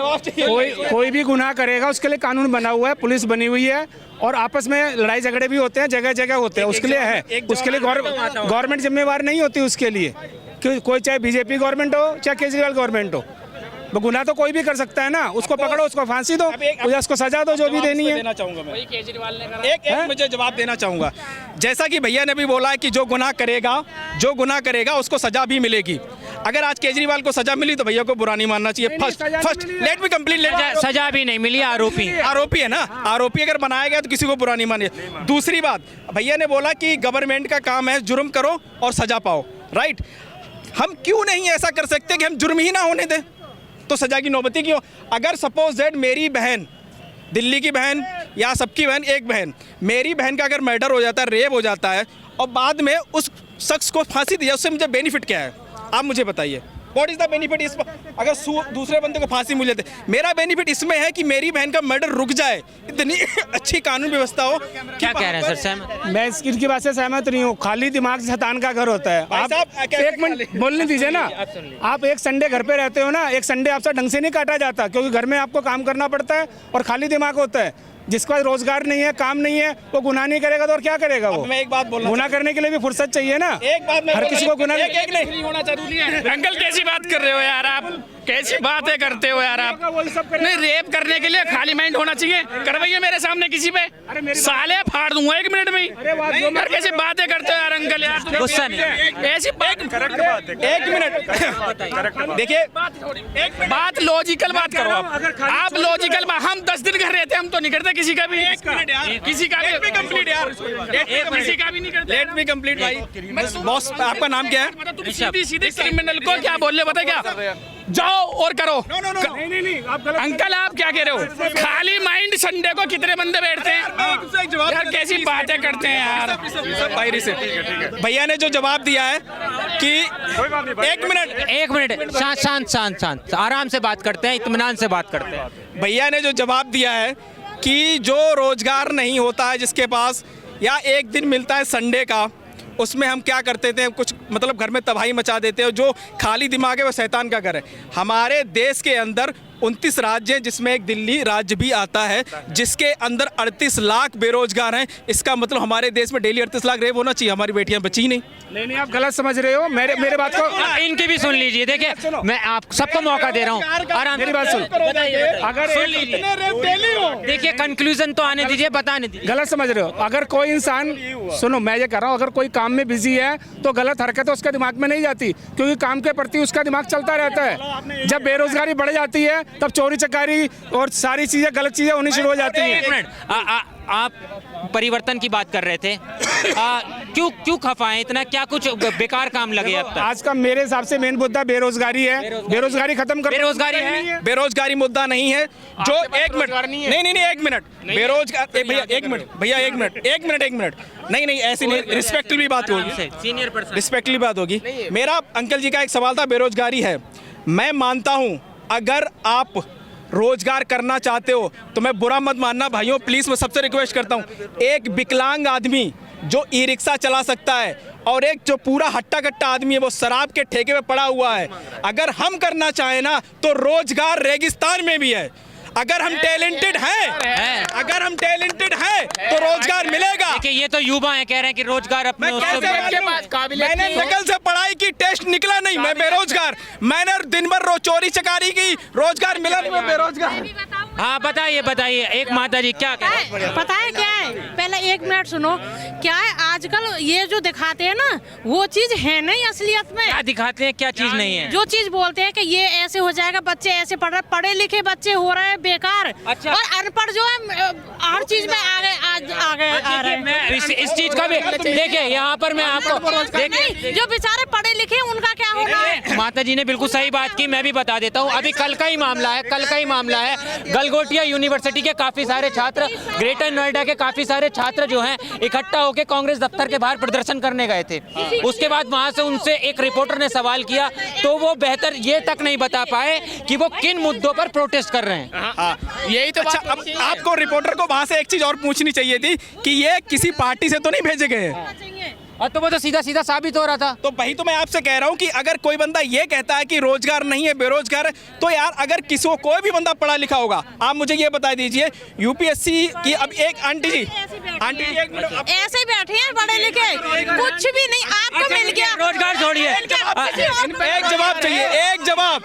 कोई भी गुनाह करेगा उसके लिए कानून बना हुआ है, पुलिस बनी हुई है और आपस में लड़ाई झगड़े भी होते हैं, जगह जगह होते हैं, उसके लिए है। उसके लिए गवर्नमेंट जिम्मेवार नहीं होती उसके लिए, कोई चाहे बीजेपी गवर्नमेंट हो चाहे केजरीवाल गवर्नमेंट हो। वो गुनाह तो कोई भी कर सकता है ना, उसको पकड़ो, उसको फांसी दो, उसको सजा दो जो भी देनी है। एक मुझे जवाब देना चाहूंगा। जैसा कि भैया ने भी बोला है कि जो गुनाह करेगा उसको सजा भी मिलेगी। अगर आज केजरीवाल को सजा मिली तो भैया को बुरा नहीं मानना चाहिए। First let me complete. सजा भी नहीं मिली, आरोपी है ना, आरोपी अगर बनाया गया तो किसी को बुरा नहीं मानिए। दूसरी बात, भैया ने बोला कि गवर्नमेंट का काम है जुर्म करो और सजा पाओ, राइट। हम क्यों नहीं ऐसा कर सकते कि हम जुर्म ही ना होने दें तो सजा की नौबती क्यों? अगर सपोज दैट मेरी बहन, दिल्ली की बहन या सबकी बहन, एक बहन, मेरी बहन का अगर मर्डर हो जाता है, रेप हो जाता है और बाद में उस शख्स को फांसी दी जाए, उससे मुझे बेनिफिट क्या है? आप मुझे बताइए, व्हाट इज द बेनिफिट? इस अगर दूसरे बंदे को फांसी मिल जाती, मेरा बेनिफिट इसमें है कि मेरी बहन का मर्डर रुक जाए, इतनी अच्छी कानून व्यवस्था हो। क्या कह रहे हैं सर? सहमत? मैं इनकी बात से सहमत नहीं हूँ। खाली दिमाग शैतान का घर होता है। आप एक मिनट बोलने दीजिए ना। आप एक संडे घर पे रहते हो ना, एक संडे आपसे ढंग से नहीं काटा जाता क्योंकि घर में आपको काम करना पड़ता है और खाली दिमाग होता है। जिसका रोजगार नहीं है, काम नहीं है, वो गुनाह नहीं करेगा तो और क्या करेगा? वो मैं एक बात बोलना, गुनाह करने के लिए भी फुर्सत चाहिए ना। एक बात हर किसी को गुनाह नहीं होना जरूरी है। अंकल कैसी बात कर रहे हो यार आप? कैसी बातें करते हो यार आप? नहीं, रेप करने के लिए खाली माइंड होना चाहिए। करवाइए मेरे सामने किसी पे, साले फाड़ दूंगा 1 मिनट में ही। कैसी बातें करते हो यार अंकल? यार गुस्सा नहीं, ऐसी बात करेक्ट बात है। 1 मिनट देखिए, बात लॉजिकल बात करो आप लॉजिकल बात। हम 10 दिन घर रहते, हम तो नहीं करते किसी का भी, किसी का भी कंप्लीट यार, किसी का भी नहीं करते। लेट मी कंप्लीट भाई। बॉस आपका नाम क्या है? सीधे क्रिमिनल को क्या बोल रहे पता क्या? जाओ और करो। नहीं, अंकल आप क्या कह रहे हो? खाली माइंड संडे को कितने बंदे बैठते हैं यार? कैसी बातें करते हैं यार? भैया ने जो जवाब दिया है कि 1 मिनट शांत आराम से बात करते हैं, इत्मीनान से बात करते हैं। भैया ने जो जवाब दिया है कि जो रोजगार नहीं होता है जिसके पास, या एक दिन मिलता है संडे का, उसमें हम क्या करते थे? कुछ मतलब घर में तबाही मचा देते हैं। जो खाली दिमाग है वो शैतान का घर है। हमारे देश के अंदर 29 राज्य हैं जिसमें एक दिल्ली राज्य भी आता है, जिसके अंदर 38 लाख बेरोजगार हैं। इसका मतलब हमारे देश में डेली 38 लाख रेप होना चाहिए। हमारी बेटियां बची नहीं, आप गलत समझ रहे हो। मेरे बात को इनकी भी सुन लीजिए। देखिए, मैं आप सबको मौका दे रहा हूँ, आराम मेरी बात सुन। अगर सुन लीजिए, देखिए कंक्लूजन तो आने दीजिए, बताने दीजिए। गलत समझ रहे हो। अगर कोई इंसान, सुनो मैं ये कह रहा हूँ, अगर कोई काम में बिजी है तो गलत हरकतें उसके दिमाग में नहीं जाती क्योंकि काम के प्रति उसका दिमाग चलता रहता है। जब बेरोजगारी बढ़ जाती है तब चोरी चकारी और सारी चीजें, गलत चीजें होनी शुरू हो जाती हैं। एक मिनट, आप परिवर्तन की बात कर रहे थे। क्यों खफा है इतना? क्या कुछ बेकार काम लगे अब तक? आज का मेरे हिसाब से मेन मुद्दा बेरोजगारी है। बेरोजगारी खत्म कर। बेरोजगारी है, बेरोजगारी मुद्दा नहीं है। जो 1 मिनट नहीं, 1 मिनट बेरोजगार भैया, 1 मिनट भैया, 1 मिनट नहीं ऐसी नहीं, रिस्पेक्टफुली बात होगी, सीनियर पर्सन रिस्पेक्टफुली बात होगी। मेरा अंकल जी का एक सवाल था, बेरोजगारी है। मैं मानता हूँ अगर आप रोजगार करना चाहते हो तो मैं बुरा मत मानना भाइयों, प्लीज मैं सबसे रिक्वेस्ट करता हूँ। एक विकलांग आदमी जो ई रिक्शा चला सकता है और एक जो पूरा हट्टा कट्टा आदमी है वो शराब के ठेके पे पड़ा हुआ है, अगर हम करना चाहें ना तो रोजगार रेगिस्तान में भी है। अगर हम टैलेंटेड हैं तो रोजगार मिलेगा। देखिए, ये तो युवा है, कह रहे हैं कि रोजगार अपने मैंने नकल से पढ़ाई की, टेस्ट निकला नहीं, मैं बेरोजगार। मैंने दिन भर चोरी चकारी की, रोजगार मिला नहीं, मैं बेरोजगार। हाँ बताइए, एक माता जी क्या कह रहे हैं? पता है क्या है? पहले 1 मिनट सुनो। क्या है, आज आजकल ये जो दिखाते हैं ना वो चीज है नहीं असलियत में। क्या दिखाते हैं, क्या चीज नहीं है? जो चीज बोलते हैं कि ये ऐसे हो जाएगा, बच्चे ऐसे पढ़ रहे, पढ़े लिखे बच्चे हो रहे हैं बेकार। अच्छा। और अनपढ़ जो है हर चीज में आगे आ रहे हैं। मैं इस चीज का भी देखिए, यहाँ पर मैं आपको देखिए, जो बेचारे पढ़े लिखे उनका क्या होगा। माता जी ने बिल्कुल सही बात की। मैं भी बता देता हूँ, अभी कल का ही मामला है। गलगोटिया यूनिवर्सिटी के काफी सारे छात्र, ग्रेटर नोएडा के काफी सारे छात्र जो हैं इकट्ठा होकर कांग्रेस दफ्तर के बाहर प्रदर्शन करने गए थे। उसके बाद वहां से उनसे एक रिपोर्टर ने सवाल किया तो वो बेहतर ये तक नहीं बता पाए कि वो किन मुद्दों पर प्रोटेस्ट कर रहे हैं। यही तो। अच्छा, अब आपको रिपोर्टर को वहां से एक चीज और पूछनी चाहिए थी कि ये किसी पार्टी से तो नहीं भेजे गए हैं? और तो वो तो सीधा सीधा साबित हो रहा था। तो वही तो मैं आपसे कह रहा हूँ कि अगर कोई बंदा ये कहता है कि रोजगार नहीं है, बेरोजगार है, तो यार अगर किसी को कोई भी बंदा पढ़ा लिखा होगा, आप मुझे ये बता दीजिए यूपीएससी की। अब एक आंटी जी एक मिनट, ऐसे ही बैठे हैं पढ़े लिखे, कुछ भी नहीं आपको मिल गया। रोजगार छोड़िए, एक जवाब चाहिए, एक जवाब।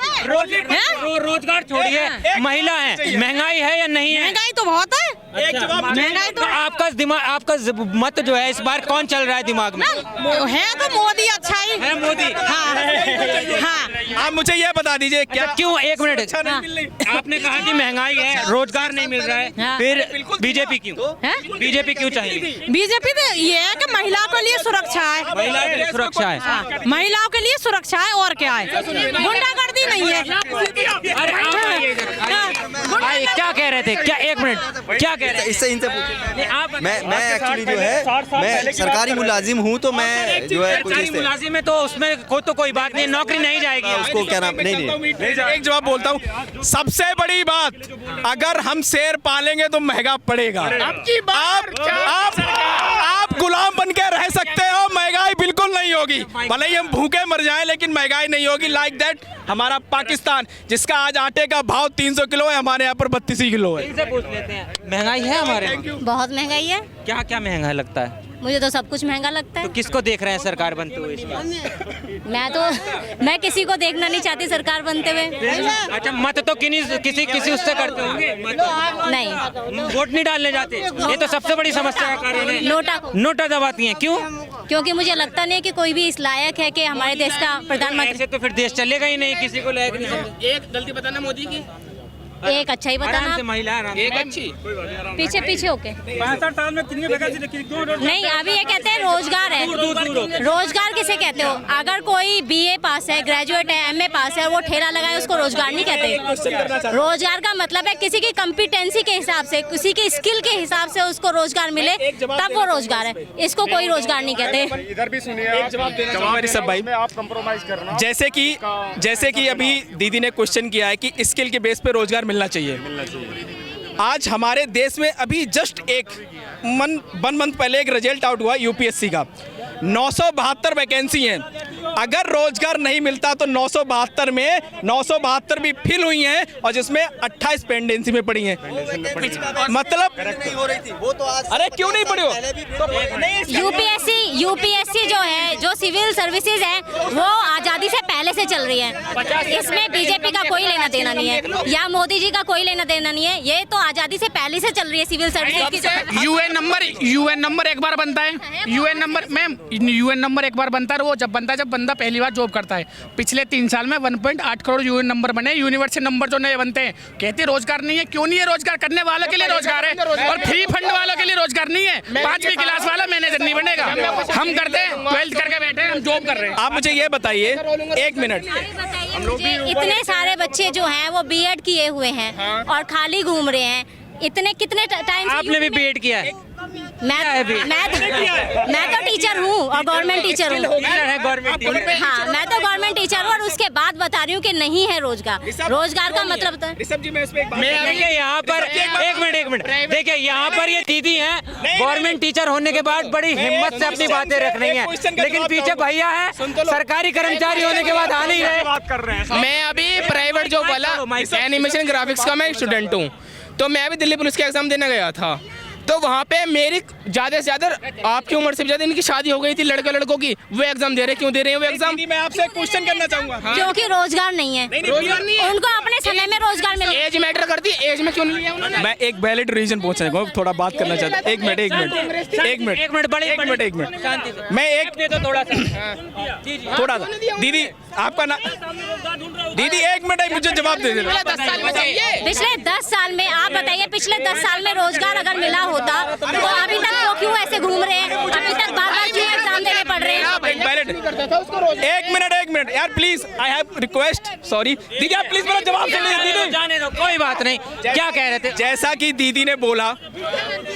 रोजगार छोड़िए, महिला है, महंगाई है या नहीं है? महंगाई तो बहुत है। एक जवाब। महंगाई तो आपका मत जो है इस बार कौन चल रहा है दिमाग में? है तो मोदी अच्छा ही है। मोदी। हाँ। आप मुझे ये बता दीजिए क्या क्यों, एक मिनट, अच्छा नहीं मिल रही? आपने कहा कि महंगाई है, रोजगार नहीं मिल रहा है, फिर बीजेपी क्यों? बीजेपी क्यों चाहिए? बीजेपी तो ये है कि महिलाओं के लिए सुरक्षा है। महिलाओं के लिए सुरक्षा है। महिलाओं के लिए सुरक्षा है और क्या है, गुंडागर्दी नहीं है। क्या कह रहे थे? क्या, एक मिनट, क्या कह रहे थे? इससे इनसे मैं एक्चुअली जो है मैं सरकारी मुलाजिम हूँ, तो मैं जो है सरकारी मुलाजिम है तो उसमें कोई बात नहीं, नौकरी नहीं जाएगी। उसको क्या नाम नहीं। एक जवाब बोलता हूँ, सबसे बड़ी बात, अगर हम शेर पालेंगे तो महंगा पड़ेगा। आप गुलाम बन के रह सकते हो, महंगाई बिल्कुल नहीं होगी। भले ही हम भूखे मर जाएं लेकिन महंगाई नहीं होगी। लाइक दैट हमारा पाकिस्तान, जिसका आज आटे का भाव 300 किलो है, हमारे यहाँ पर 32 किलो है। इनसे पूछ लेते हैं, महंगाई है हमारे यहाँ? बहुत महंगाई है। क्या क्या महंगा लगता है? मुझे तो सब कुछ महंगा लगता है। तो किसको देख रहे हैं सरकार बनते हुए इस बार? मैं किसी को देखना नहीं चाहती सरकार बनते हुए। अच्छा, मत तो किसी उससे करते होंगे? नहीं, वोट नहीं डालने जाते? ये तो सबसे बड़ी समस्या का कारण है। नोटा दबाती हैं, क्यों? क्योंकि मुझे लगता नहीं कि कोई भी इस लायक है कि हमारे देश का प्रधानमंत्री। ऐसे तो फिर देश चलेगा ही नहीं, किसी को लायक नहीं समझ। एक गलती बताना मोदी की, एक अच्छा ही बताना। महिला एक अच्छी पीछे होके 65 साल में कितनी वैकेंसी लिखी? नहीं, अभी ये कहते हैं रोजगार है। रोजगार किसे कहते हो? अगर कोई बीए पास है, ग्रेजुएट है, एमए पास है, वो ठेला लगाए, उसको रोजगार नहीं कहते। रोजगार का मतलब है किसी की कॉम्पिटेंसी के हिसाब से, किसी की स्किल के हिसाब से उसको रोजगार मिले, तब वो रोजगार है। इसको कोई रोजगार नहीं कहते। इधर भी सुनिए, सब भाई आप कंप्रोमाइज करना। जैसे कि अभी दीदी ने क्वेश्चन किया है कि स्किल के बेस पे रोजगार मिलना चाहिए। आज हमारे देश में अभी जस्ट एक 1 मंथ पहले एक रिजल्ट आउट हुआ यूपीएससी का, 972 वैकेंसी हैं। अगर रोजगार नहीं मिलता तो 972 में 972 भी फिल हुई हैं और जिसमें 28 पेंडेंसी में पड़ी हैं। मतलब नहीं हो रही थी वो तो आज। अरे क्यों नहीं पड़ी हो? यूपीएससी जो है, जो सिविल सर्विसेज है, वो आज़ादी से पहले से चल रही है। इसमें बीजेपी का कोई लेना देना नहीं है या मोदी जी का कोई लेना देना नहीं है। ये तो आज़ादी से पहले से चल रही है सिविल सर्विसेज की। यूएन नंबर एक बार बनता है, यूएन नंबर एक बार बनता है। वो जब बंदा पहली बार जॉब करता है। पिछले 3 साल में 1.8 करोड़ यूएन नंबर बने। यूनिवर्सिटी नंबर जो नए बनते हैं, कहते रोजगार नहीं है। क्यों नहीं है? रोजगार करने वालों के लिए रोजगार है और फ्री फंड वालों के लिए रोजगार नहीं है। 5वीं क्लास वाला मैनेजर नहीं बनेगा। हम करते हैं, 12th करके बैठे हैं, हम जॉब कर रहे हैं। आप मुझे ये बताइए, एक मिनट, इतने सारे बच्चे जो हैं वो बीएड किए हुए हैं और खाली घूम रहे हैं। कितने टाइम से आपने भी बीएड किया है? मैं तो टीचर हूँ और गवर्नमेंट टीचर हूँ। हाँ, मैं तो गवर्नमेंट टीचर हूँ और उसके बाद बता रही हूँ कि नहीं है रोजगार। रोजगार का मतलब देखिए यहाँ पर एक मिनट देखिए, यहाँ पर ये दीदी हैं, गवर्नमेंट टीचर होने के बाद बड़ी हिम्मत से अपनी बातें रख रही हैं, लेकिन पीछे भैया है सरकारी कर्मचारी होने के बाद आ नहीं रहे, बात कर रहे हैं। मैं अभी प्राइवेट जॉब वाला एनिमेशन ग्राफिक्स का मैं स्टूडेंट हूँ, तो मैं अभी दिल्ली पुलिस का एग्जाम देने गया था। तो वहाँ पे मेरी ज़्यादा से ज़्यादा आपकी उम्र से ज़्यादा इनकी शादी हो गई थी लड़कों की, वो एग्जाम दे रहे। क्यों दे रहे हैं वो एग्जाम? मैं आपसे क्वेश्चन करना चाहूंगा। क्योंकि रोजगार नहीं है। रोजगार नहीं है। उनको अपने अपने समय में रोजगार मिले। एज मैटर करती है, एज में क्यों नहीं लिया उन्होंने? मैं एक वैलिड रीजन पूछने को थोड़ा बात करना चाहता हूँ। एक मिनट मैं एक थोड़ा सा दीदी आपका ना दीदी एक मिनट मुझे जवाब दे देना। पिछले 10 साल में आप बताइए, पिछले 10 साल में रोजगार अगर मिला होता तो अभी तक वो क्यों ऐसे घूम रहे हैं, अभी तक बार-बार क्यों एग्जाम देने पड़ रहे हैं? एक मिनट यार please, I have request, sorry दीदी आप प्लीज मेरा जवाब सुन लीजिए। दीदी जाने दो, कोई बात नहीं। क्या कह रहे थे? जैसा कि दीदी ने बोला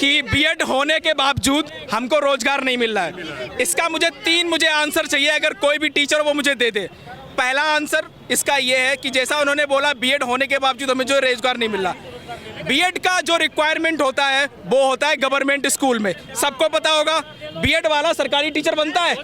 कि बीएड होने के बावजूद हमको रोजगार नहीं मिल रहा है, इसका मुझे आंसर चाहिए। अगर कोई भी टीचर वो मुझे दे दे। पहला आंसर इसका ये है कि जैसा उन्होंने बोला बीएड होने के बावजूद हमें जो रोजगार नहीं मिल रहा, बीएड का जो रिक्वायरमेंट होता है वो होता है गवर्नमेंट स्कूल में। सबको पता होगा बीएड वाला सरकारी टीचर बनता है,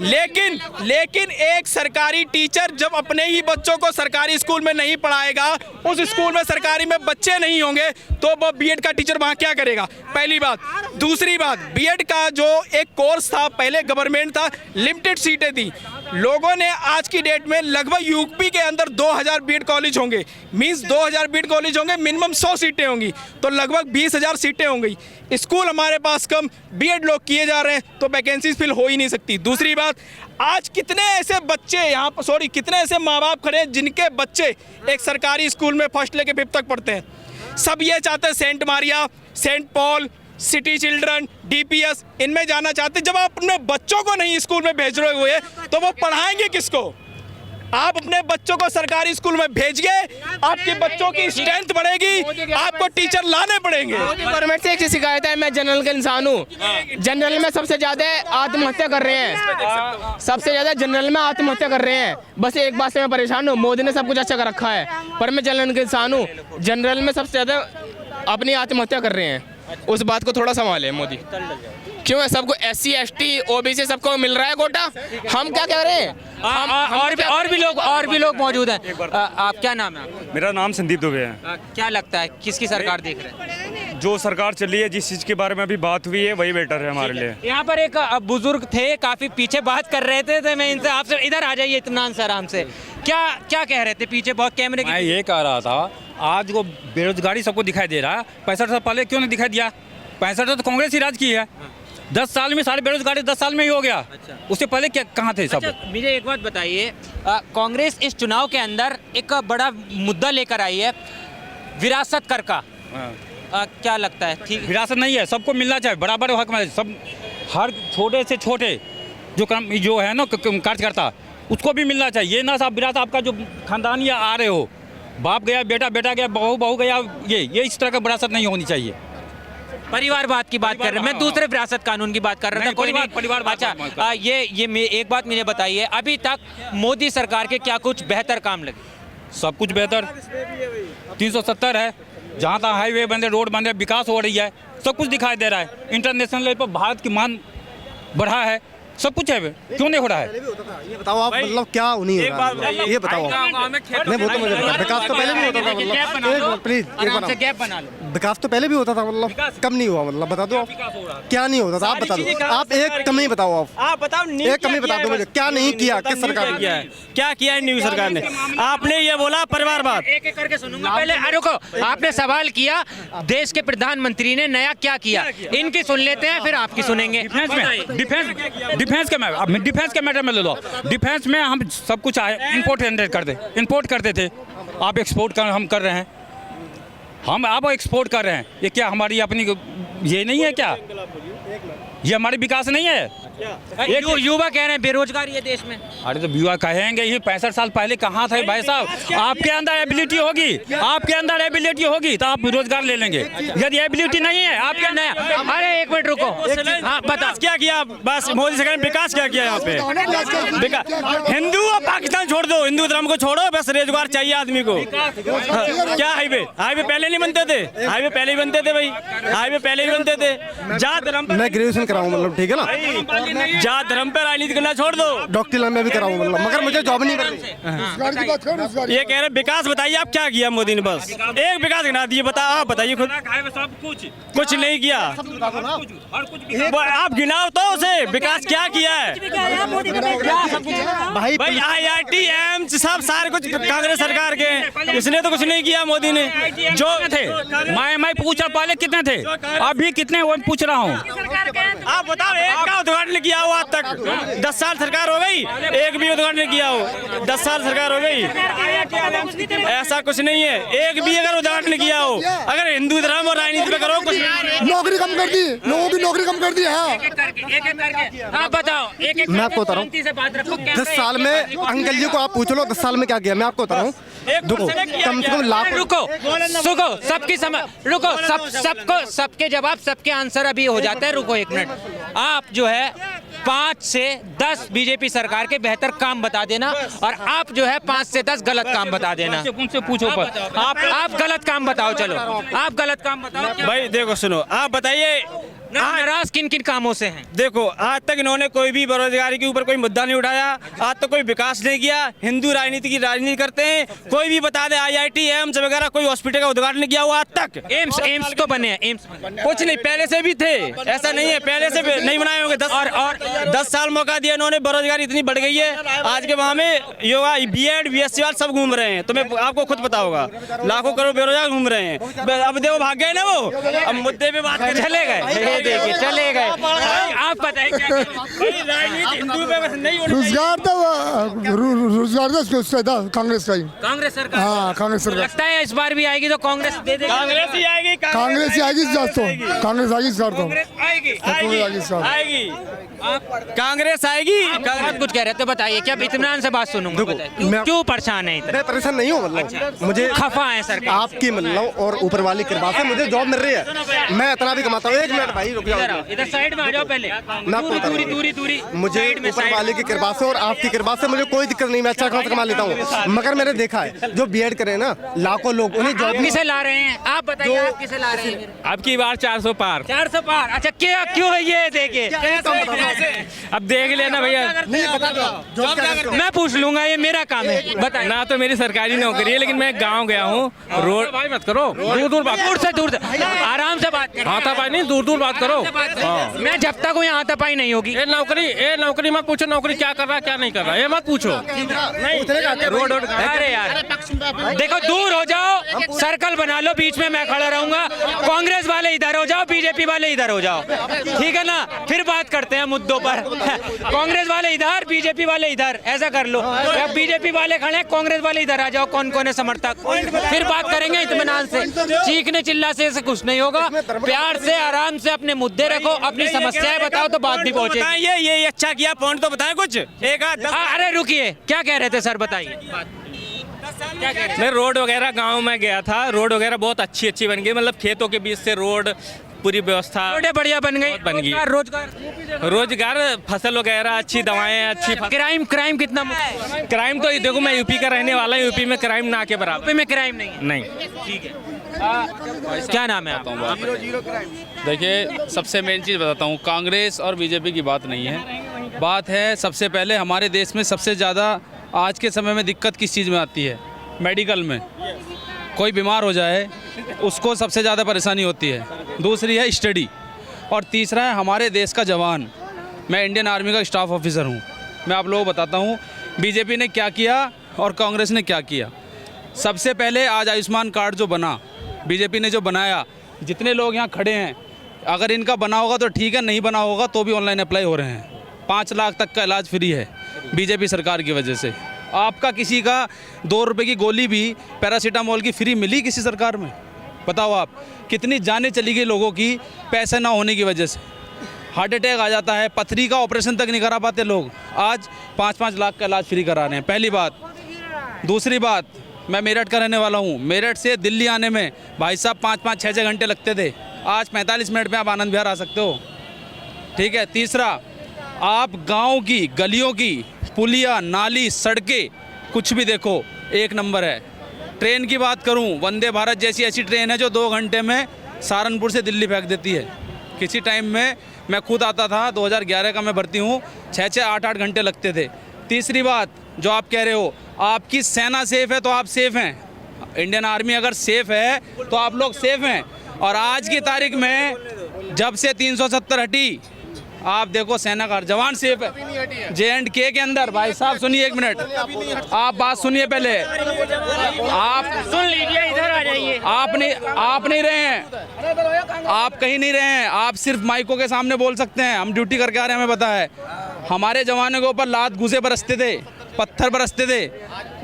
लेकिन एक सरकारी टीचर जब अपने ही बच्चों को सरकारी स्कूल में नहीं पढ़ाएगा, उस स्कूल में सरकारी में बच्चे नहीं होंगे, तो वो बीएड का टीचर वहाँ क्या करेगा? पहली बात। दूसरी बात, बीएड का जो एक कोर्स था पहले गवर्नमेंट था, लिमिटेड सीटें थी। लोगों ने आज की डेट में लगभग यूपी के अंदर 2000 बीएड कॉलेज होंगे, मींस 2000 बीएड कॉलेज होंगे, मिनिमम 100 सीटें होंगी, तो लगभग 20,000 सीटें होंगी। स्कूल हमारे पास कम, बीएड लोग किए जा रहे हैं, तो वैकेंसीज फिल हो ही नहीं सकती। दूसरी बात, आज कितने ऐसे बच्चे यहाँ पर कितने ऐसे माँ बाप खड़े हैं जिनके बच्चे एक सरकारी स्कूल में फर्स्ट लेके 5th तक पढ़ते हैं। सब ये चाहते हैं saint Maria, saint Paul, city children, DPS, इनमें जाना चाहते। जब आप अपने बच्चों को नहीं स्कूल में भेज रहे हुए तो वो पढ़ाएंगे किसको? आप अपने बच्चों को सरकारी स्कूल में भेजिए, आपके बच्चों की स्ट्रेंथ बढ़ेगी, आपको टीचर लाने पड़ेंगे। गवर्नमेंट से एक चीज शिकायत है, मैं जनरल का इंसान हूँ, जनरल में सबसे ज्यादा आत्महत्या कर रहे हैं, सबसे ज्यादा जनरल में आत्महत्या कर रहे हैं। बस एक बात से मैं परेशान हूँ, मोदी ने सब कुछ अच्छा कर रखा है, पर मैं जनरल का इंसान हूँ, जनरल में सबसे ज्यादा अपनी आत्महत्या कर रहे हैं। उस बात को थोड़ा संभाले मोदी। क्यों है सबको SC ST OBC सबको मिल रहा है कोटा, हम क्या कह रहे हैं? और भी लोग मौजूद हैं। आप क्या नाम है? मेरा नाम संदीप दुबे है। क्या लगता है किसकी सरकार देख रहे हैं? जो सरकार चली है, जिस चीज़ के बारे में अभी बात हुई है, वही बेटर है हमारे लिए। यहाँ पर एक बुजुर्ग थे, काफी पीछे बात कर रहे थे, तो मैं इनसे आपसे इधर आ जाइए इत्मीनान से, आराम से। क्या कह रहे थे? पीछे बहुत कैमरे की। मैं ये कह रहा था, आज वो बेरोजगारी सबको दिखाई दे रहा है, 65 साल पहले क्यों नहीं दिखाई दिया? 65 तो कांग्रेस ही राज की है। 10 साल में सारे बेरोजगारी 10 साल में ही हो गया। अच्छा। उससे पहले क्या कहाँ थे सब? अच्छा, मुझे एक बात बताइए, कांग्रेस इस चुनाव के अंदर एक बड़ा मुद्दा लेकर आई है, विरासत कर का। क्या लगता है? ठीक, विरासत नहीं है, सबको मिलना चाहिए, बराबर हक में। सब हर छोटे से छोटे जो है ना कार्यकर्ता, उसको भी मिलना चाहिए। ये ना साहब विरासत आपका जो खानदान या आ रहे हो, बाप गया, बेटा गया, बहू गया, ये इस तरह का विरासत नहीं होनी चाहिए। परिवारवाद की बात कर रहे हैं, मैं दूसरे विरासत कानून की बात कर रहा था। कोई नहीं, परिवार। अच्छा, ये एक बात मुझे बताइए, अभी तक मोदी सरकार के क्या कुछ बेहतर काम लगे? सब कुछ बेहतर, 370 है, जहाँ तहाँ हाईवे बन रहे, रोड बन रहे, विकास हो रही है, सब कुछ दिखाई दे रहा है। इंटरनेशनल लेवल पर भारत की मान बढ़ा है, सब कुछ है, क्यों नहीं हो रहा है? ये बताओ आप, मतलब क्या नहीं हो रहा है, ये बताओ। नहीं वो तो मुझे पता, विकास तो पहले भी होता था, मतलब प्लीज विकास तो पहले भी होता था, मतलब कम नहीं हुआ, मतलब बता दो आप क्या नहीं होता था, आप बता दो। आप एक कमी बताओ, आप बताओ, एक कमी बता दो मुझे, क्या नहीं किया किस सरकार ने? क्या किया है न्यू सरकार ने? आपने ये बोला परिवारवाद। एक एक करके सुनूंगा। पहले रुको, आपने सवाल किया देश के प्रधानमंत्री ने नया क्या किया, इनकी सुन लेते हैं, फिर आपकी सुनेंगे। डिफेंस के मैटर में ले लो। डिफेंस में हम सब कुछ इंपोर्ट करते थे, आप एक्सपोर्ट हम कर रहे हैं, हम आप एक्सपोर्ट कर रहे हैं। ये क्या हमारी अपनी ये नहीं है क्या? ये हमारी विकास नहीं है? युवा कह रहे हैं बेरोजगारी है देश में। अरे तो युवा कहेंगे ही, 65 साल पहले कहाँ थे भाई साहब? आपके अंदर एबिलिटी होगी तो आप रोजगार ले लेंगे। यदि एबिलिटी नहीं है आपके नया, अरे एक मिनट रुको, हाँ बता क्या किया? बस मोदी सरकार ने विकास क्या किया यहाँ पे? हिंदू और पाकिस्तान छोड़ दो, हिंदू धर्म को छोड़ो, बस रोजगार चाहिए आदमी को। क्या हाईवे पहले नहीं बनते थे? हाईवे पहले ही बनते थे भाई, हाईवे पहले ही बनते थे। जात धर्म, मैं ग्रेजुएशन कराऊँ, मतलब ठीक है ना, जात धर्म पे राजनीति करना छोड़ दो। डॉक्टर लाइन में भी कराऊँ, मतलब मगर मुझे जॉब नहीं करनी। ये कह रहे विकास बताइए आप क्या किया मोदी ने? बस एक विकास गिना दिए, आप बताइए खुद। कुछ नहीं किया, आप गिनाओ तो उसे, विकास क्या किया है भाई? IIT एम्स सब सारे कुछ कांग्रेस सरकार के, इसने तो कुछ नहीं किया मोदी ने। जो थे मैं पूछा पहले कितने थे, अभी कितने वो पूछ रहा हूँ। आप बताओ, एक का उद्घाटन किया हो आज तक? 10 साल सरकार हो गई, एक भी उद्घाटन किया हो? 10 साल सरकार हो गई, ऐसा कुछ नहीं है। एक भी अगर उद्घाटन किया हो, अगर हिंदू धर्म और राजनीति पे करो कुछ। नौकरी कम कर दी, लोगों की नौकरी कम कर दी है। आप बताओ, एक मैं आपको बता रहा हूँ 10 साल में अंकल जी को आप पूछ लो 10 साल में क्या किया। मैं आपको बता रहा हूँ, देखो कम से कम लाख। रुको सबकी समझ, रुको सबके जवाब, सबके आंसर अभी हो जाते हैं। रुको 1 मिनट। आप जो है 5 से 10 बीजेपी सरकार के बेहतर काम बता देना, और आप जो है 5 से 10 गलत काम बता देना। उनसे पूछो पर आप गलत काम बताओ। चलो आप गलत काम बताओ। भाई देखो सुनो, आप बताइए नाराज किन किन कामों से हैं? देखो आज तक इन्होंने कोई भी बेरोजगारी के ऊपर कोई मुद्दा नहीं उठाया, आज तक कोई विकास नहीं किया। हिंदू राजनीति की राजनीति करते हैं। कोई भी बता दे IIT एम्स वगैरह कोई हॉस्पिटल का उद्घाटन नहीं किया हुआ आज तक। एम्स तो बने हैं, एम्स कुछ नहीं, पहले से भी थे, ऐसा नहीं है पहले से नहीं बनाए होंगे। 10 साल मौका दिया इन्होंने, बेरोजगारी इतनी बढ़ गई है। आज के वहाँ में योगा BEd BSc वाले सब घूम रहे हैं, तुम्हें आपको खुद पता होगा, लाखों करोड़ बेरोजगार घूम रहे हैं। अब देखो भाग गए ना वो, अब मुद्दे पे बात करें, चले गए, देखिए चले गए। आप बताइए क्या राजनीति हिंदू पे नहीं होनी रोजगार तो कांग्रेस का ही। कांग्रेस सरकार, हाँ कांग्रेस सरकार। लगता है इस बार भी आएगी तो कांग्रेस दे देगी। कांग्रेस ही आएगी, कांग्रेस ही आएगी, कांग्रेस आएगी सर। तो कांग्रेस आएगी। बहुत कुछ कह रहे थे, बताइए क्या इत्मीनान से बात सुनूंगा। क्यों परेशान है? मैं परेशान नहीं हूँ, मतलब मुझे खफा है सरकार आपकी मतलब और ऊपर वाली कृपा से मुझे जॉब मिल रही है। मैं इतना भी कमाता हूँ। 1 मिनट भाई रुक जाओ, इधर साइड में आ जाओ पहले। दूरी मुझे ऊपर वाले की कृपा से और आपकी कृपा से मुझे कोई दिक्कत नहीं, मैं अच्छा खासा कमा लेता हूँ। मगर मैंने देखा है जो BEd करे ना, लाखों लोग उन्हें जॉब किसे ला रहे हैं? आप बताइए, आप किसे ला रहे हैं? अब की बार 400 पार। 400 पार। अच्छा क्या, क्यों है ये? देखिए अब देख लेना भैया, मैं पूछ लूंगा, ये मेरा काम है। बताइए। ना तो मेरी सरकारी नौकरी है, लेकिन मैं गांव गया हूँ। रोड भाई मत करो, दूर बात, दूर से आराम से बात करो। हाथापाई नहीं, दूर बात करो। मैं जब तक यहाँ हाथापाई नहीं होगी। नौकरी मत पूछो, नौकरी क्या कर रहा क्या नहीं कर रहा, ये मत पूछो। रोड अरे यार देखो, दूर हो जाओ, सर्कल बना लो, बीच में मैं खड़ा रहूंगा। कांग्रेस वाले इधर हो जाओ, बीजेपी वाले इधर हो जाओ, ठीक है ना? फिर बात करते हैं मुद्दों पर। कांग्रेस वाले इधर, बीजेपी वाले इधर, ऐसा कर लो। जब बीजेपी वाले खड़े हैं, कांग्रेस वाले इधर आ जाओ, कौन कौन है समर्थक, फिर बात करेंगे इत्मीनान से। चीखने चिल्ला से कुछ नहीं होगा। प्यार से आराम से अपने मुद्दे रखो, अपनी समस्याएं बताओ तो बात भी पहुंचे। ये अच्छा किया, पॉइंट तो बताएं कुछ एक आध। अरे रुकिए, क्या कह रहे थे सर, बताइए। मैं रोड वगैरह गांव में गया था, रोड वगैरह बहुत अच्छी बन गई, मतलब खेतों के बीच से रोड, पूरी व्यवस्था बढ़िया बन गई। रोजगार, फसल वगैरह अच्छी, दवाएं अच्छी। क्राइम कितना? क्राइम तो देखो, मैं यूपी का रहने वाला हूँ, यूपी में क्राइम ना के बराबर। यूपी में क्राइम नहीं। ठीक है। क्या नाम है आपका? देखिए सबसे मेन चीज़ बताता हूँ, कांग्रेस और बीजेपी की बात नहीं है। बात है सबसे पहले हमारे देश में सबसे ज़्यादा आज के समय में दिक्कत किस चीज़ में आती है? मेडिकल में। कोई बीमार हो जाए उसको सबसे ज़्यादा परेशानी होती है। दूसरी है स्टडी, और तीसरा है हमारे देश का जवान। मैं इंडियन आर्मी का स्टाफ ऑफिसर हूँ। मैं आप लोगों को बताता हूँ बीजेपी ने क्या किया और कांग्रेस ने क्या किया। सबसे पहले आज आयुष्मान कार्ड जो बना, बीजेपी ने जो बनाया, जितने लोग यहाँ खड़े हैं, अगर इनका बना होगा तो ठीक है, नहीं बना होगा तो भी ऑनलाइन अप्लाई हो रहे हैं। 5 लाख तक का इलाज फ्री है बीजेपी सरकार की वजह से। आपका किसी का 2 रुपये की गोली भी पैरासीटामोल की फ्री मिली किसी सरकार में? बताओ आप, कितनी जानें चली गई लोगों की पैसे ना होने की वजह से। हार्ट अटैक आ जाता है, पथरी का ऑपरेशन तक नहीं करा पाते लोग, आज 5-5 लाख का इलाज फ्री करा रहे हैं। पहली बात। दूसरी बात, मैं मेरठ का रहने वाला हूँ। मेरठ से दिल्ली आने में भाई साहब 5-5, 6-6 घंटे लगते थे, आज 45 मिनट में आप आनंद विहार आ सकते हो, ठीक है। तीसरा, आप गांव की गलियों की पुलिया, नाली, सड़कें, कुछ भी देखो एक नंबर है। ट्रेन की बात करूं, वंदे भारत जैसी ऐसी ट्रेन है जो 2 घंटे में सहारनपुर से दिल्ली फेंक देती है। किसी टाइम में मैं खुद आता था, 2011 का मैं भर्ती हूँ, 6-6, 8-8 घंटे लगते थे। तीसरी बात जो आप कह रहे हो, आपकी सेना सेफ है तो आप सेफ हैं। इंडियन आर्मी अगर सेफ है तो आप लोग सेफ हैं। और आज की तारीख में जब से 370 हटी, आप देखो सेना का जवान सेफ है JNK के अंदर। भाई साहब सुनिए 1 मिनट, आप बात सुनिए पहले। आप सुन लीजिए, इधर आ जाइए। आप नहीं रहे हैं, आप कहीं नहीं रहे हैं, आप सिर्फ माइकों के सामने बोल सकते हैं। हम ड्यूटी करके आ रहे हैं, हमें पता है। हमारे जवानों के ऊपर लात घूसे बरसते थे, पत्थर बरसते थे,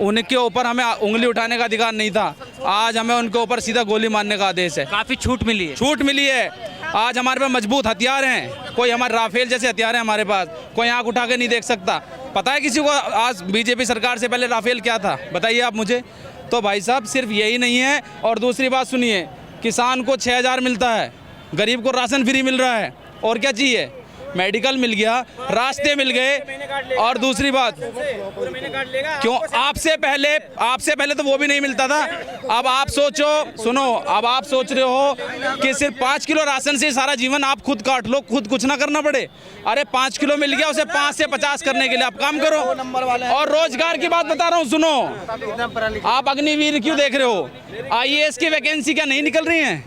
उनके ऊपर हमें उंगली उठाने का अधिकार नहीं था। आज हमें उनके ऊपर सीधा गोली मारने का आदेश है। काफी छूट मिली है। छूट मिली है। आज हमारे पास मजबूत हथियार हैं, कोई हमारे राफेल जैसे हथियार हैं हमारे पास, कोई आंख उठा के नहीं देख सकता। पता है किसी को आज बीजेपी सरकार से पहले राफेल क्या था, बताइए आप मुझे। तो भाई साहब सिर्फ यही नहीं है। और दूसरी बात सुनिए, किसान को 6000 मिलता है, गरीब को राशन फ्री मिल रहा है, और क्या चाहिए। मेडिकल मिल गया, रास्ते मिल गए। और दूसरी बात, क्यों आपसे पहले तो वो भी नहीं मिलता था। अब आप सोचो, सुनो, अब आप सोच रहे हो कि सिर्फ 5 किलो राशन से सारा जीवन आप खुद काट लो, खुद कुछ ना करना पड़े। अरे 5 किलो मिल गया, उसे 5 से 50 करने के लिए आप काम करो। और रोजगार की बात बता रहा हूँ, सुनो। आप अग्निवीर क्यों देख रहे हो? IAS की वैकेंसी क्या नहीं निकल रही है?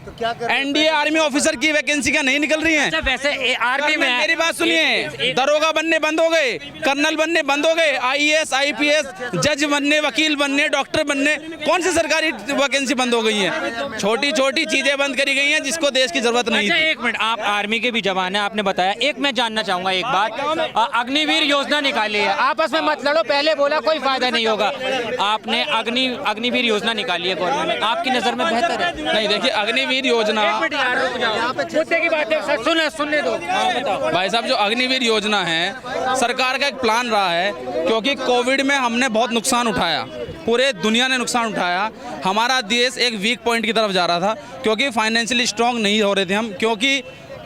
NDA आर्मी ऑफिसर की वैकेंसी क्या नहीं निकल रही है? अच्छा, वैसे आर्मी में मेरी बात सुनिए, दरोगा बनने बंद हो गए, कर्नल बनने बंद हो गए, IAS IPS जज बनने, वकील बनने, डॉक्टर बनने, कौन सी सरकारी वैकेंसी बंद हो गई है? छोटी छोटी चीजें बंद करी गई हैं जिसको देश की जरूरत नहीं अच्छा, थी। 1 मिनट, आप आर्मी के भी जवान हैं, आपने बताया। एक मैं जानना चाहूंगा एक बात, अग्निवीर योजना निकाली है, आपस में मत लड़ो, पहले बोला कोई फायदा नहीं होगा। आपने अग्निवीर योजना निकाली है गवर्नमेंट ने, आपकी नजर में बेहतर है? नहीं, देखिए अग्निवीर योजना, मुद्दे की बात है, सुनने दो। भाई साहब जो अग्निवीर योजना है, सरकार का एक प्लान रहा है, क्योंकि कोविड में हमने बहुत नुकसान उठाया, पूरे दुनिया ने नुकसान उठाया। हमारा देश एक वीक पॉइंट की तरफ जा रहा था, क्योंकि फाइनेंशियली स्ट्रांग नहीं हो रहे थे हम, क्योंकि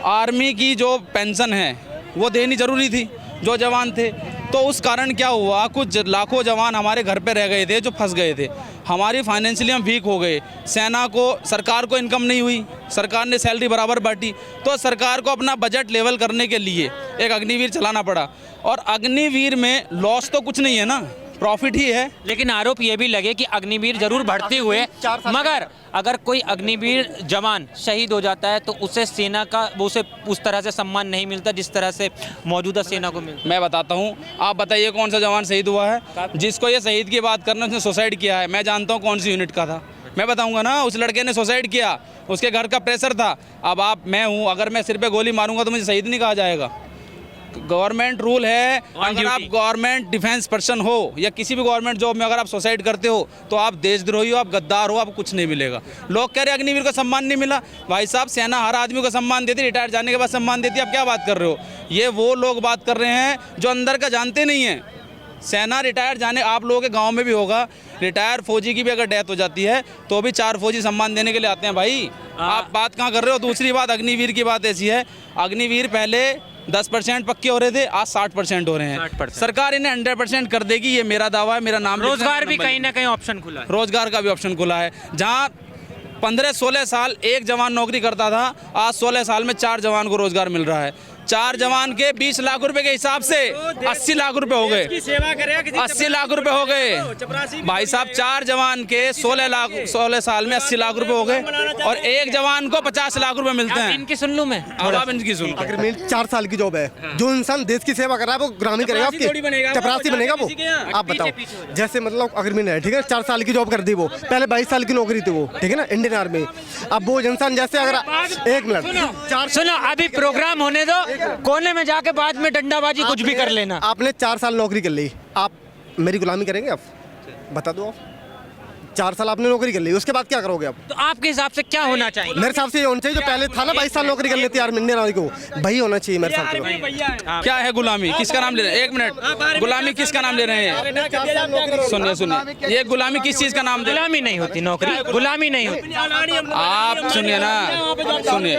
आर्मी की जो पेंशन है वो देनी जरूरी थी जो जवान थे। तो उस कारण क्या हुआ, कुछ लाखों जवान हमारे घर पे रह गए थे जो फंस गए थे। हमारी फाइनेंशियली हम वीक हो गए, सेना को, सरकार को इनकम नहीं हुई, सरकार ने सैलरी बराबर बांटी, तो सरकार को अपना बजट लेवल करने के लिए एक अग्निवीर चलाना पड़ा। और अग्निवीर में लॉस तो कुछ नहीं है ना, प्रॉफिट ही है। लेकिन आरोप ये भी लगे कि अग्निवीर जरूर बढ़ते हुए, मगर अगर कोई अग्निवीर जवान शहीद हो जाता है तो उसे सेना का उसे उस तरह से सम्मान नहीं मिलता जिस तरह से मौजूदा सेना को मिलता। मैं बताता हूँ, आप बताइए कौन सा जवान शहीद हुआ है? जिसको ये शहीद की बात करना, उसने सुसाइड किया है। मैं जानता हूँ कौन सी यूनिट का था, मैं बताऊंगा ना। उस लड़के ने सुसाइड किया, उसके घर का प्रेशर था। अब मैं हूँ, अगर मैं सिर पे गोली मारूंगा तो मुझे शहीद नहीं कहा जाएगा। गवर्नमेंट रूल है, अगर आप गवर्नमेंट डिफेंस पर्सन हो या किसी भी गवर्नमेंट जॉब में अगर आप सुसाइड करते हो तो आप देशद्रोही हो, आप गद्दार हो, आपको कुछ नहीं मिलेगा। लोग कह रहे हैं अग्निवीर को सम्मान नहीं मिला। भाई साहब सेना हर आदमी को सम्मान देती, रिटायर जाने के बाद सम्मान देती है। आप क्या बात कर रहे हो? ये वो लोग बात कर रहे हैं जो अंदर का जानते नहीं हैं। सेना रिटायर जाने, आप लोगों के गांव में भी होगा, रिटायर फौजी की भी अगर डेथ हो जाती है तो भी 4 फौजी सम्मान देने के लिए आते हैं। भाई आप बात कहाँ कर रहे हो? दूसरी बात, अग्निवीर की बात ऐसी है, अग्निवीर पहले 10% पक्के हो रहे थे, आज 60% हो रहे हैं। 60%। सरकार इन्हें 100% कर देगी, ये मेरा दावा है, मेरा नाम। रोजगार भी कहीं ना कहीं ऑप्शन खुला है, रोजगार का भी ऑप्शन खुला है। जहाँ 15-16 साल एक जवान नौकरी करता था, आज 16 साल में 4 जवान को रोजगार मिल रहा है। 4 जवान के 20 लाख रुपए के हिसाब से 80 लाख रुपए हो गए, 80 लाख रुपए हो गए। भाई साहब 4 जवान के 16 साल में 80 लाख रुपए हो गए, और एक जवान को 50 लाख रुपए मिलते हैं। इनकी सुन लूं मैं, आप इनकी सुनो। अग्रिमेंट 4 साल की जॉब है, जो इंसान देश की सेवा कर रहा है वो ग्रामीण करेगा, आपकी चपरासी बनेगा वो। आप बताओ, जैसे मतलब अग्रिमेंट है, ठीक है, 4 साल की जॉब कर दी वो, पहले 22 साल की नौकरी थी वो, ठीक है ना, इंडियन आर्मी। अब वो इंसान जैसे अगर 1 मिनट सुनो, अभी प्रोग्राम होने दो, कोने में जाके बाद में डंडाबाजी कुछ भी कर लेना। आपने 4 साल नौकरी कर ली, आप मेरी गुलामी करेंगे? आप बता दो, आप 4 साल आपने नौकरी कर ली, उसके बाद क्या करोगे आप? तो आपके हिसाब से क्या होना चाहिए? मेरे हिसाब से ये होना चाहिए जो पहले था ना, 22 साल नौकरी कर लेती आर्मी इंडियन आर्मी को, वही होना चाहिए मेरे हिसाब से। क्या है गुलामी? किसका नाम ले रहे हैं? 1 मिनट, गुलामी किसका नाम ले रहे हैं? सुनिए, ये गुलामी किस चीज का नाम? गुलामी नहीं होती नौकरी, गुलामी नहीं होती। आप सुनिए ना, सुनिए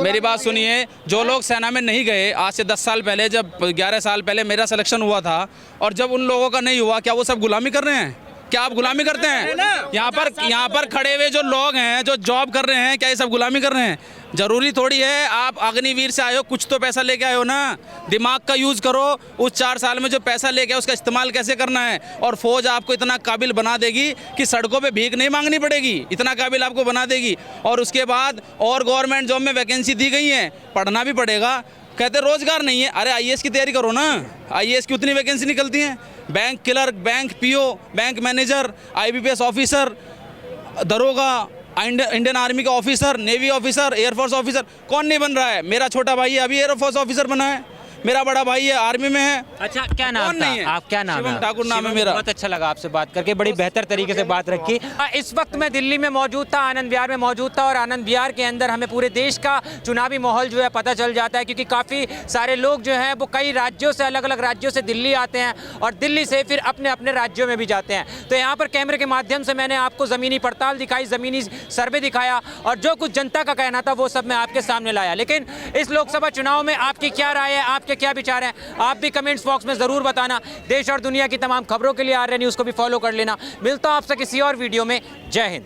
मेरी बात सुनिए। जो लोग सेना में नहीं गए, आज से 10 साल पहले, जब 11 साल पहले मेरा सिलेक्शन हुआ था, और जब उन लोगों का नहीं हुआ, क्या वो सब गुलामी कर रहे हैं? क्या आप गुलामी करते हैं? यहाँ पर खड़े हुए जो लोग हैं, जो जॉब कर रहे हैं, क्या ये सब गुलामी कर रहे हैं? जरूरी थोड़ी है। आप अग्निवीर से आए हो, कुछ तो पैसा लेके आए हो ना, दिमाग का यूज़ करो। उस 4 साल में जो पैसा लेके आए उसका इस्तेमाल कैसे करना है। और फौज आपको इतना काबिल बना देगी कि सड़कों पे भीख नहीं मांगनी पड़ेगी, इतना काबिल आपको बना देगी। और उसके बाद और गवर्नमेंट जॉब में वैकेंसी दी गई है, पढ़ना भी पड़ेगा। कहते रोजगार नहीं है। अरे आईएएस की तैयारी करो ना, आईएएस की उतनी वैकेंसी निकलती हैं। Bank clerk, bank PO, bank manager, IBPS officer, दरोगा, इंडियन आर्मी का officer, navy officer, air force officer, कौन नहीं बन रहा है? मेरा छोटा भाई है अभी एयरफोर्स ऑफिसर बना है, मेरा बड़ा भाई है आर्मी में है। अच्छा, क्या नाम था? आप क्या नाम है? शिवम ठाकुर नाम है मेरा। बहुत अच्छा लगा आपसे बात करके, बड़ी बेहतर तरीके से बात रखी। इस वक्त मैं दिल्ली में मौजूद था, आनंद विहार में मौजूद था, और आनंद विहार के अंदर हमें पूरे देश का चुनावी माहौल जो है पता चल जाता है, क्योंकि काफ़ी सारे लोग जो हैं वो कई राज्यों से, अलग अलग राज्यों से दिल्ली आते हैं और दिल्ली से फिर अपने अपने राज्यों में भी जाते हैं। तो यहाँ पर कैमरे के माध्यम से मैंने आपको ज़मीनी पड़ताल दिखाई, ज़मीनी सर्वे दिखाया, और जो कुछ जनता का कहना था वो सब मैं आपके सामने लाया। लेकिन इस लोकसभा चुनाव में आपकी क्या राय है, आपके क्या विचार हैं, आप भी कमेंट्स बॉक्स में ज़रूर बताना। देश और दुनिया की तमाम खबरों के लिए आर्य न्यूज़ को भी फॉलो कर लेना। मिलता हूं आपसे किसी और वीडियो में। जय हिंद।